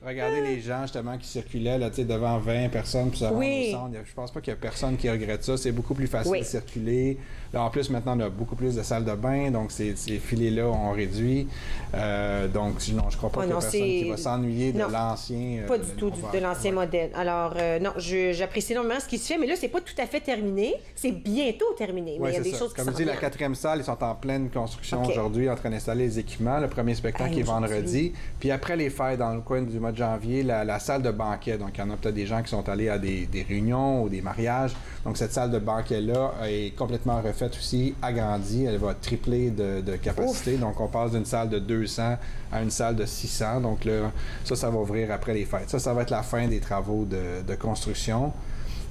Regardez les gens, justement, qui circulaient là, devant 20 personnes pour se rendre au centre. Je pense pas qu'il y a personne qui regrette ça. C'est beaucoup plus facile de circuler. Là, en plus, maintenant, on a beaucoup plus de salles de bain, donc ces filets-là ont réduit. Donc, non, je crois pas qu'il y a personne qui va s'ennuyer de l'ancien... Pas du tout de l'ancien modèle. Alors, non, j'apprécie énormément ce qui se fait, mais là, c'est pas tout à fait terminé. C'est bientôt terminé, mais il y a des choses qui Comme je dis, la 4e salle, ils sont en pleine construction aujourd'hui, en train d'installer les équipements. Le premier spectacle est vendredi. Puis après les fêtes, dans le coin du mois de janvier, la salle de banquet. Donc, il y en a peut-être des gens qui sont allés à des réunions ou des mariages. Donc, cette salle de banquet-là est complètement refaite aussi, agrandie. Elle va tripler de capacité. Donc, on passe d'une salle de 200 à une salle de 600. Donc, là, ça va ouvrir après les fêtes. Ça va être la fin des travaux de construction.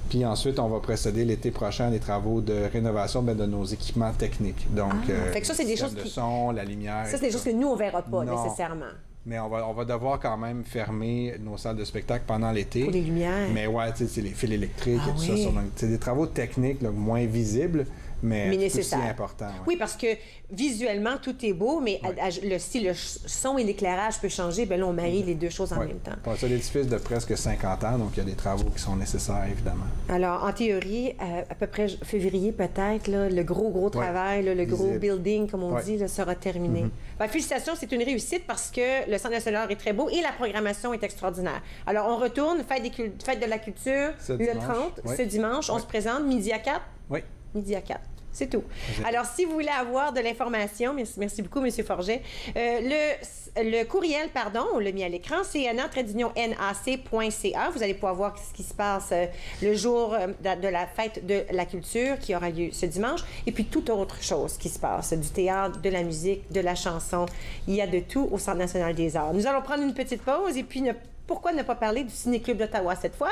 Puis ensuite, on va procéder l'été prochain à des travaux de rénovation de nos équipements techniques. Donc, fait que ça, c'est des choses de son, la lumière. Ça, c'est des choses que nous, on ne verra pas nécessairement. Mais on va devoir quand même fermer nos salles de spectacle pendant l'été. Pour les lumières. Mais ouais, tu sais, c'est les fils électriques et tout ça. C'est des travaux techniques là, moins visibles, mais nécessaire. aussi importants. Ouais. Oui, parce que visuellement, tout est beau, mais si le son et l'éclairage peut changer, bien là, on marie les deux choses en même temps. C'est un édifice de presque 50 ans, donc il y a des travaux qui sont nécessaires, évidemment. Alors, en théorie, à peu près février, peut-être, là, le gros travail, là, le gros building, comme on dit, là, sera terminé. Ben, félicitations, c'est une réussite parce que le Centre national est très beau et la programmation est extraordinaire. Alors, on retourne, fête de la culture, le 30, ce dimanche. On se présente, midi à 4? Oui. Midi à 4. C'est tout. Alors, si vous voulez avoir de l'information, merci beaucoup, M. Forget, le courriel, on l'a mis à l'écran, c'est nac.ca. Vous allez pouvoir voir ce qui se passe le jour de la fête de la culture qui aura lieu ce dimanche, et puis toute autre chose qui se passe, du théâtre, de la musique, de la chanson. Il y a de tout au Centre national des arts. Nous allons prendre une petite pause, et puis pourquoi ne pas parler du Ciné-Club d'Ottawa cette fois?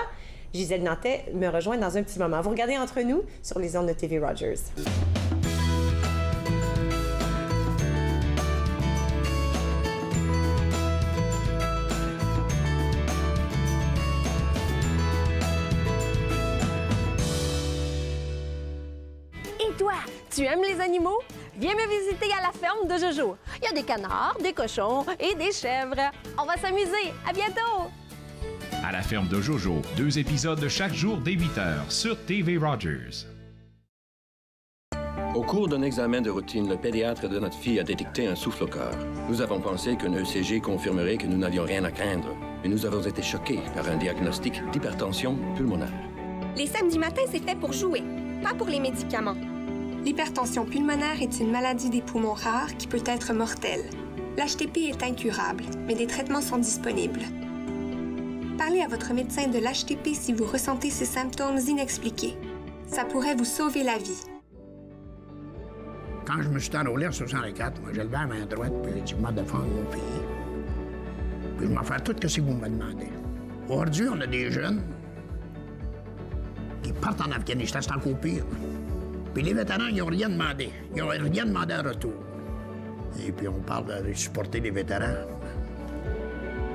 Gisèle Nantais me rejoint dans un petit moment. Vous regardez Entre nous sur les ondes de TV Rogers. Et toi, tu aimes les animaux? Viens me visiter à la ferme de Jojo. Il y a des canards, des cochons et des chèvres. On va s'amuser. À bientôt! À la ferme de Jojo, 2 épisodes de chaque jour dès 8h sur TV Rogers. Au cours d'un examen de routine, le pédiatre de notre fille a détecté un souffle au cœur. Nous avons pensé qu'un ECG confirmerait que nous n'avions rien à craindre, mais nous avons été choqués par un diagnostic d'hypertension pulmonaire. Les samedis matins, c'est fait pour jouer, pas pour les médicaments. L'hypertension pulmonaire est une maladie des poumons rares qui peut être mortelle. L'HTP est incurable, mais des traitements sont disponibles. Parlez à votre médecin de l'HTP si vous ressentez ces symptômes inexpliqués. Ça pourrait vous sauver la vie. Quand je me suis enrôlé en 64, moi, j'ai levé la main droite, puis j'ai dit, moi, défendre mon pays. Puis je m'en fais tout ce que vous me demandez. Aujourd'hui, on a des jeunes qui partent en Afghanistan, c'est encore pire. Puis les vétérans, ils n'ont rien demandé. Ils n'ont rien demandé en retour. Et puis on parle de supporter les vétérans.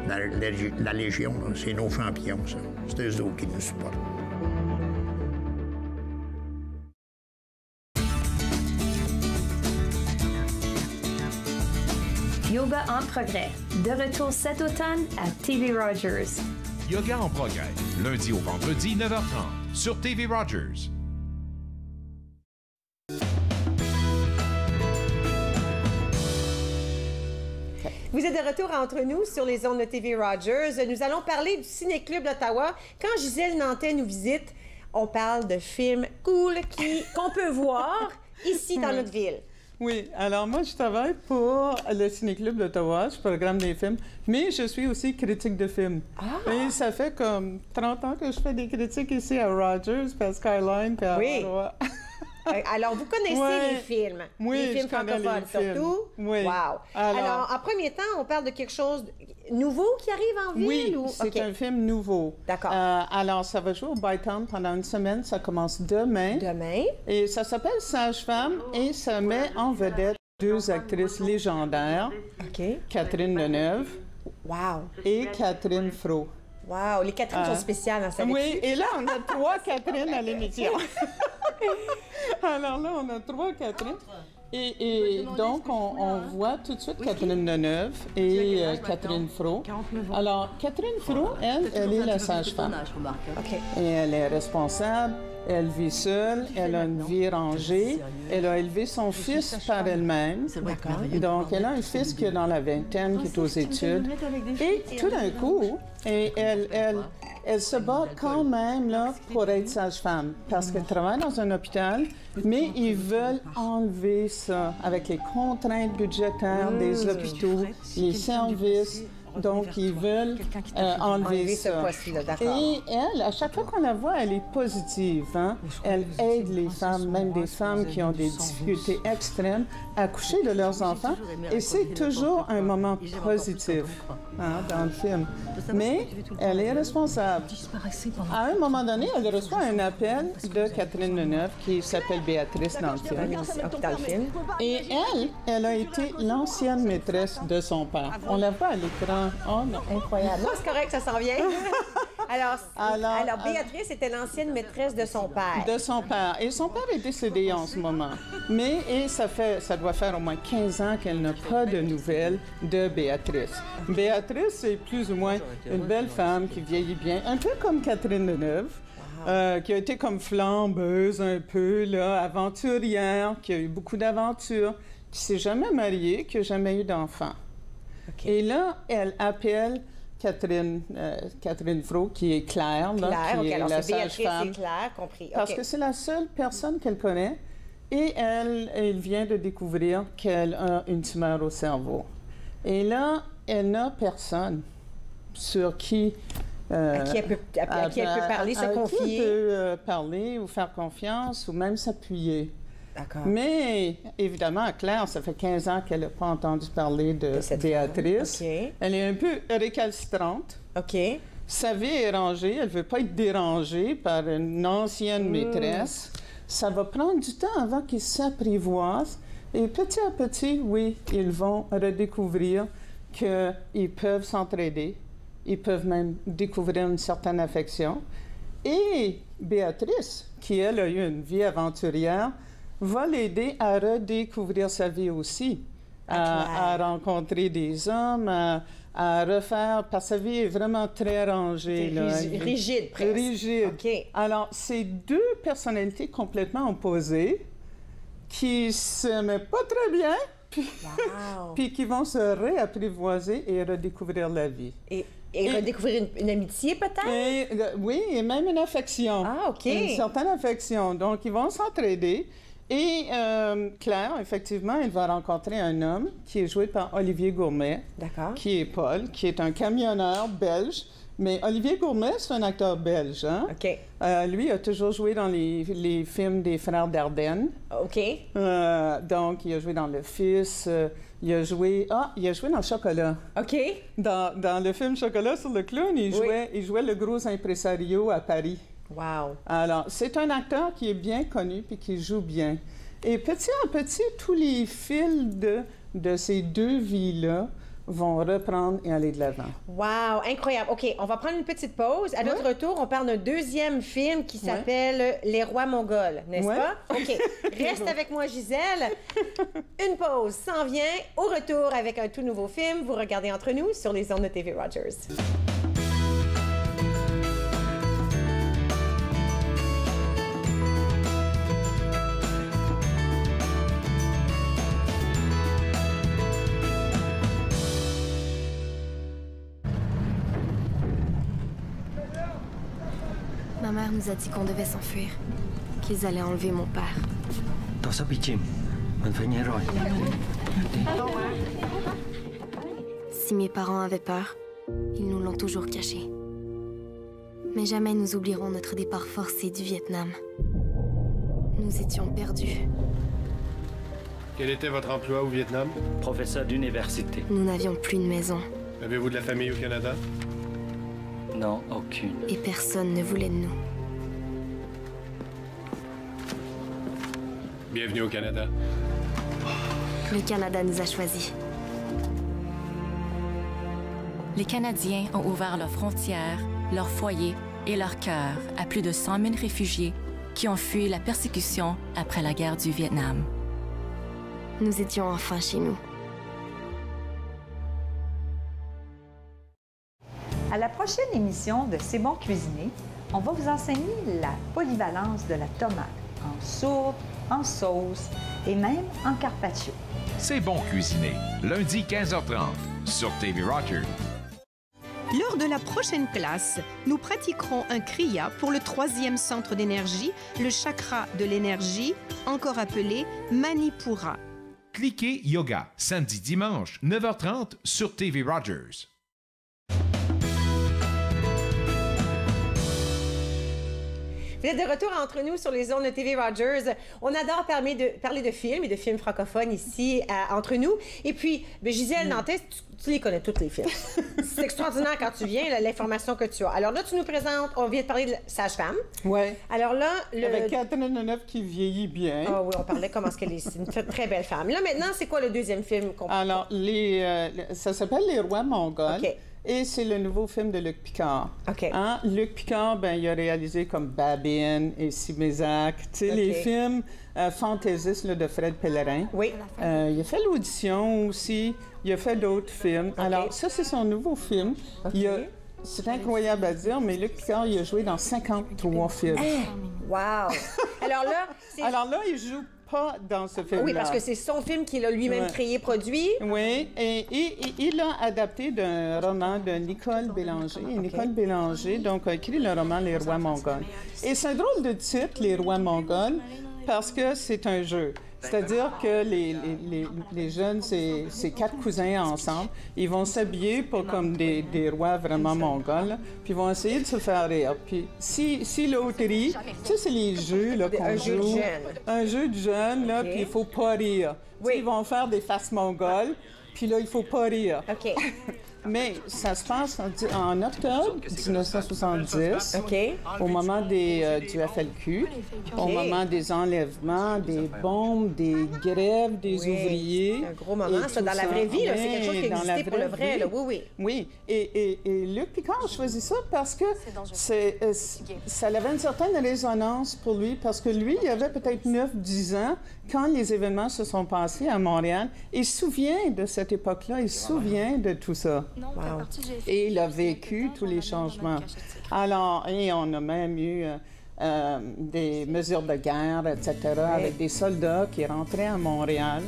La Légion, c'est nos champions, ça. C'est eux autres qui nous supportent. Yoga en progrès. De retour cet automne à TV Rogers. Yoga en progrès. Lundi au vendredi, 9h30 sur TV Rogers. Vous êtes de retour Entre nous sur les ondes de TV Rogers. Nous allons parler du Ciné-Club d'Ottawa. Quand Gisèle Nantais nous visite, on parle de films cool qu'on peut voir ici dans notre ville. Oui, alors moi, je travaille pour le Ciné-Club d'Ottawa, je programme des films, mais je suis aussi critique de films. Et ça fait comme 30 ans que je fais des critiques ici à Rogers, puis à Skyline, puis à Ottawa. Alors, vous connaissez les films. Oui, les films francophones, surtout. Oui. Wow. Alors, en premier temps, on parle de quelque chose de nouveau qui arrive en ville? Oui, c'est un film nouveau. D'accord. Alors, ça va jouer au Bytown pendant une semaine. Ça commence demain. Et ça s'appelle Sage-Femme et ça met en vedette 2 actrices légendaires. Catherine Deneuve. Wow. Et Catherine Fro. Wow, les Catherine sont spéciales, hein, oui, et là, on a 3 Catherine à l'émission. Alors là, on a 3 Catherine. Et donc, on voit tout de suite Catherine Deneuve et Catherine Fro. Alors, Catherine Fro, elle est la sage-femme. Et elle est responsable, elle vit seule, elle a une vie rangée, elle a élevé son fils par elle-même. Donc, elle a un fils qui est dans la vingtaine, qui est aux études. Et tout d'un coup, elle se bat quand même là, pour être sage-femme, parce qu'elle travaille dans un hôpital, mais ils veulent enlever ça avec les contraintes budgétaires des hôpitaux, les services. Donc, ils veulent enlever ce ça. poids-ci, d'accord. Et elle, à chaque fois qu'on la voit, elle est positive. Hein? Elle aide les femmes, même des femmes qui ont des difficultés extrêmes, à accoucher de leurs enfants. Et c'est toujours un moment positif dans le film. Mais elle est responsable. À un moment donné, elle reçoit un appel de Catherine Deneuve, qui s'appelle Béatrice dans le film. Et elle a été l'ancienne maîtresse de son père. On la voit à l'écran. Oh non. Incroyable. Non, c'est correct, ça s'en vient. Alors, Béatrice était l'ancienne maîtresse de son père. De son père. Et son père est décédé en ce moment. Mais ça doit faire au moins 15 ans qu'elle n'a pas de nouvelles de Béatrice. Béatrice, c'est plus ou moins une belle femme qui vieillit bien, un peu comme Catherine Deneuve. Qui a été comme flambeuse un peu, là, aventurière, qui a eu beaucoup d'aventures, qui s'est jamais mariée, qui n'a jamais eu d'enfant. Okay. Et là, elle appelle Catherine Fro, qui est Claire, là, qui est la sage-femme. C'est Claire, compris. Okay. Parce que c'est la seule personne qu'elle connaît, et elle vient de découvrir qu'elle a une tumeur au cerveau. Et là, elle n'a personne sur qui... à qui elle peut parler, se confier. À qui elle peut parler ou faire confiance ou même s'appuyer. D'accord. Mais évidemment, Claire, ça fait 15 ans qu'elle n'a pas entendu parler de Béatrice. Okay. Elle est un peu récalcitrante. OK. Sa vie est rangée. Elle ne veut pas être dérangée par une ancienne maîtresse. Ça va prendre du temps avant qu'ils s'apprivoisent. Et petit à petit, oui, ils vont redécouvrir qu'ils peuvent s'entraider. Ils peuvent même découvrir une certaine affection. Et Béatrice, qui, elle, a eu une vie aventurière, va l'aider à redécouvrir sa vie aussi, à rencontrer des hommes, à refaire, parce que sa vie est vraiment très rangée. Rigide, presque. Rigide. Okay. Alors, c'est deux personnalités complètement opposées qui ne s'aimaient pas très bien, puis qui vont se réapprivoiser et redécouvrir la vie. Et redécouvrir une amitié, peut-être? Oui, et même une affection. Ah, OK. Une certaine affection. Donc, ils vont s'entraider. Et Claire, effectivement, elle va rencontrer un homme qui est joué par Olivier Gourmet. D'accord. Qui est Paul, qui est un camionneur belge. Mais Olivier Gourmet, c'est un acteur belge, hein? OK. Lui a toujours joué dans les films des Frères Dardenne. OK. Donc, il a joué dans Le Fils. Il a joué dans Chocolat. OK. Dans le film Chocolat sur le clown, il jouait le gros impresario à Paris. Wow. Alors, c'est un acteur qui est bien connu puis qui joue bien. Et petit à petit, tous les fils de ces deux vies-là vont reprendre et aller de l'avant. Wow, incroyable. OK, on va prendre une petite pause. À notre retour, on parle d'un deuxième film qui s'appelle Les Rois Mongols, n'est-ce pas? OK. Reste avec moi, Gisèle. Une pause s'en vient. Au retour avec un tout nouveau film. Vous regardez Entre nous sur les ondes de TV Rogers. Ma mère nous a dit qu'on devait s'enfuir, qu'ils allaient enlever mon père. Si mes parents avaient peur, ils nous l'ont toujours caché. Mais jamais nous oublierons notre départ forcé du Vietnam. Nous étions perdus. Quel était votre emploi au Vietnam? Professeur d'université. Nous n'avions plus de maison. Avez-vous de la famille au Canada? Non, aucune. Et personne ne voulait de nous. Bienvenue au Canada. Le Canada nous a choisis. Les Canadiens ont ouvert leurs frontières, leurs foyers et leurs cœurs à plus de 100 000 réfugiés qui ont fui la persécution après la guerre du Vietnam. Nous étions enfin chez nous. À la prochaine émission de C'est bon cuisiner, on va vous enseigner la polyvalence de la tomate en soupe, en sauce et même en carpaccio. C'est bon cuisiner, lundi 15h30 sur TV Rogers. Lors de la prochaine classe, nous pratiquerons un kriya pour le 3e centre d'énergie, le chakra de l'énergie, encore appelé Manipura. Cliquez Yoga, samedi-dimanche, 9h30 sur TV Rogers. Vous êtes de retour entre nous sur les ondes de TV Rogers. On adore parler de films et de films francophones ici entre nous. Et puis, Gisèle Nantais, tu les connais tous les films. C'est extraordinaire quand tu viens, l'information que tu as. Alors là, tu nous présentes, on vient de parler de Sage-Femme. Oui. Alors là... Avec Catherine Deneuve qui vieillit bien. Ah oui, on parlait comment est-ce qu'elle est. C'est une très belle femme. Là, maintenant, c'est quoi le deuxième film qu'on... Alors, ça s'appelle Les Rois mongols. OK. Et c'est le nouveau film de Luc Picard. OK. Hein? Luc Picard, il a réalisé comme Babine et Simézac, tu sais, les films fantaisistes de Fred Pellerin. Oui. Il a fait l'audition aussi. Il a fait d'autres films. OK. Alors, ça, c'est son nouveau film. OK. C'est incroyable à dire, mais Luc Picard, il a joué dans 53 films. Wow! Alors là, il joue pas dans ce film-là. Oui, parce que c'est son film qu'il a lui-même créé, produit. Oui, et il l'a adapté d'un roman de Nicole Bélanger. Et Nicole Bélanger, donc, a écrit le roman Les Rois mongols. Et c'est un drôle de titre, Les Rois mongols, parce que c'est un jeu. C'est-à-dire que les jeunes, ces 4 cousins ensemble, ils vont s'habiller pas comme des rois vraiment mongols, puis ils vont essayer de se faire rire. Puis si l'autre rit, tu sais, c'est les jeux qu'on joue. Un jeu de jeunes, là, puis il faut pas rire. Oui. Ils vont faire des faces mongoles, puis là, il faut pas rire. OK. Mais ça se passe en octobre 1970, au moment du FLQ, au moment des enlèvements, des bombes, des grèves des ouvriers. C'est un gros moment, ça, dans la vraie vie, c'est quelque chose qui existait pour le vrai. Là. Oui. Oui, et Luc Picard a choisi ça parce que ça avait une certaine résonance pour lui, parce que lui, il avait peut-être 9-10 ans quand les événements se sont passés à Montréal. Il se souvient de cette époque-là, il se souvient de tout ça. Wow. Et il a vécu tous les changements. Alors, et on a même eu des mesures de guerre, etc., avec des soldats qui rentraient à Montréal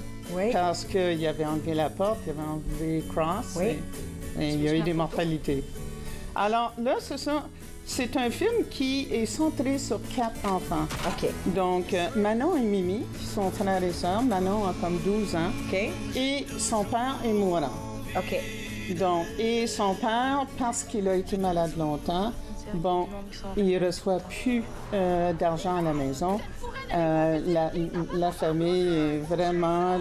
parce qu'ils avaient enlevé la porte, ils avaient enlevé Cross, et il y a eu des mortalités. Alors là, c'est un film qui est centré sur 4 enfants. OK. Donc, Manon et Mimi, qui sont frères et sœurs. Manon a comme 12 ans. OK. Et son père est mourant. OK. Donc, et son père, parce qu'il a été malade longtemps, il ne reçoit plus d'argent à la maison. La famille est vraiment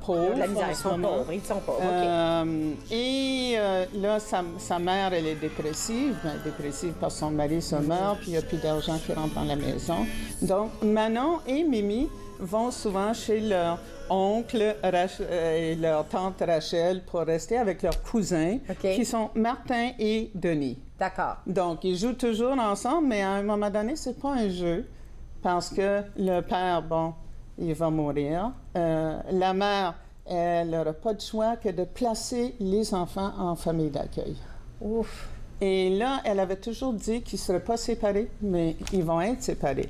pauvre. La misère, ils sont pauvres. OK. Et là, sa mère, elle est dépressive. Dépressive parce que son mari se meurt, puis il n'y a plus d'argent qui rentre dans la maison. Donc, Manon et Mimi vont souvent chez leur oncle et leur tante Rachel pour rester avec leurs cousins, qui sont Martin et Denis. D'accord. Donc, ils jouent toujours ensemble, mais à un moment donné, c'est pas un jeu, parce que le père, il va mourir. La mère, elle n'aura pas de choix que de placer les enfants en famille d'accueil. Ouf! Et là, elle avait toujours dit qu'ils ne seraient pas séparés, mais ils vont être séparés.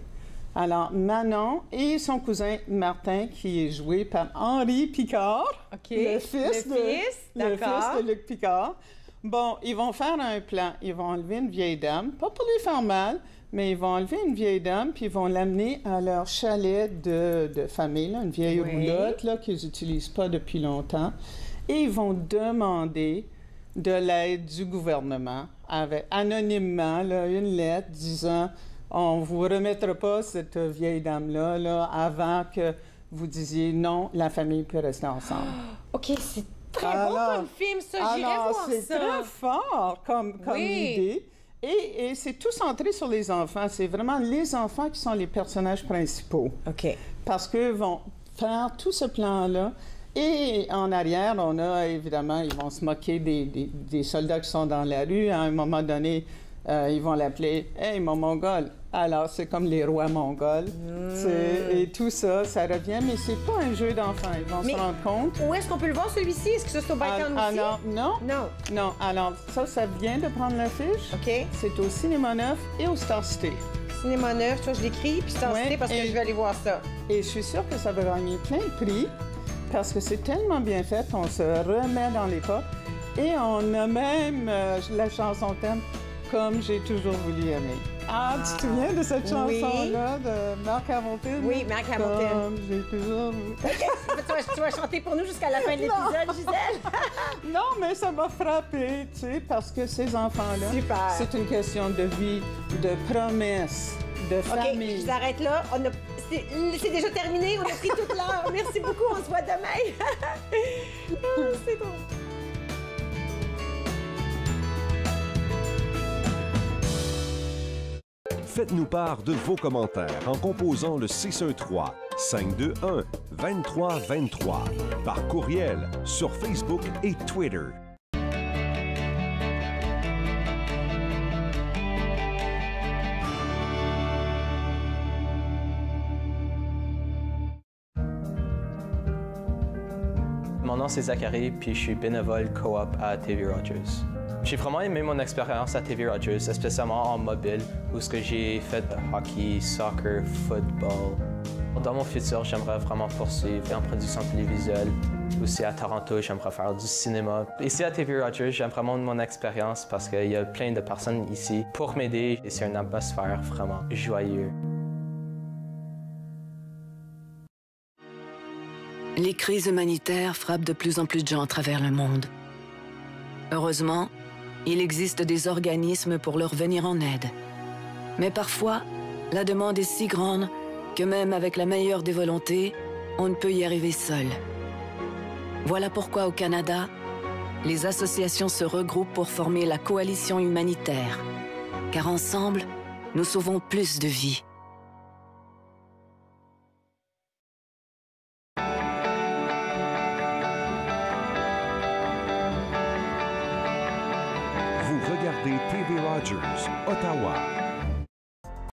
Alors, Manon et son cousin Martin, qui est joué par Henri Picard, le fils de Luc Picard. Bon, ils vont faire un plan. Ils vont enlever une vieille dame, pas pour lui faire mal, mais ils vont enlever une vieille dame, puis ils vont l'amener à leur chalet de famille, une vieille roulotte qu'ils n'utilisent pas depuis longtemps. Et ils vont demander de l'aide du gouvernement, anonymement, une lettre disant... On ne vous remettra pas cette vieille dame-là avant que vous disiez non, la famille peut rester ensemble. OK, c'est très beau comme film, ça. J'irai voir ça. C'est très fort comme idée. Et c'est tout centré sur les enfants. C'est vraiment les enfants qui sont les personnages principaux. OK. Parce qu'eux vont faire tout ce plan-là. Et en arrière, on a évidemment, ils vont se moquer des soldats qui sont dans la rue. À un moment donné, ils vont l'appeler « Hey, mon Mongol ». Alors, c'est comme les rois mongols. Et tout ça, ça revient, mais c'est pas un jeu d'enfants. Ils vont se rendre compte. Où est-ce qu'on peut le voir, celui-ci? Est-ce que ça, c'est au Balkan aussi? Non. Alors, ça vient de prendre l'affiche. OK. C'est au Cinéma Neuf et au Star City. Cinéma Neuf, je l'écris, puis Star City parce que je vais aller voir ça. Et je suis sûre que ça va gagner plein de prix parce que c'est tellement bien fait, on se remet dans l'époque. Et on a même la chanson thème « Comme j'ai toujours voulu aimer ». Ah, tu te souviens de cette chanson-là de Marc Hamilton? Oui, Marc Hamilton. Comme j'ai toujours voulu... Tu vas chanter pour nous jusqu'à la fin de l'épisode, Gisèle? Non, mais ça m'a frappée, tu sais, parce que ces enfants-là, c'est une question de vie, de promesses. de famille. OK, je vous arrête là. C'est déjà terminé. On a pris toute l'heure. Merci beaucoup. On se voit demain. C'est drôle. Faites-nous part de vos commentaires en composant le 613-521-2323 par courriel sur Facebook et Twitter. Mon nom c'est Zachary, puis je suis bénévole coop à TV Rogers. J'ai vraiment aimé mon expérience à TV Rogers, spécialement en mobile, où j'ai fait hockey, soccer, football. Dans mon futur, j'aimerais vraiment poursuivre en production télévisuelle. Aussi à Toronto, j'aimerais faire du cinéma. Ici à TV Rogers, j'aime vraiment mon expérience parce qu'il y a plein de personnes ici pour m'aider et c'est une atmosphère vraiment joyeuse. Les crises humanitaires frappent de plus en plus de gens à travers le monde. Heureusement, il existe des organismes pour leur venir en aide. Mais parfois, la demande est si grande que même avec la meilleure des volontés, on ne peut y arriver seul. Voilà pourquoi au Canada, les associations se regroupent pour former la coalition humanitaire. Car ensemble, nous sauvons plus de vies. Vous regardez TV Rogers, Ottawa.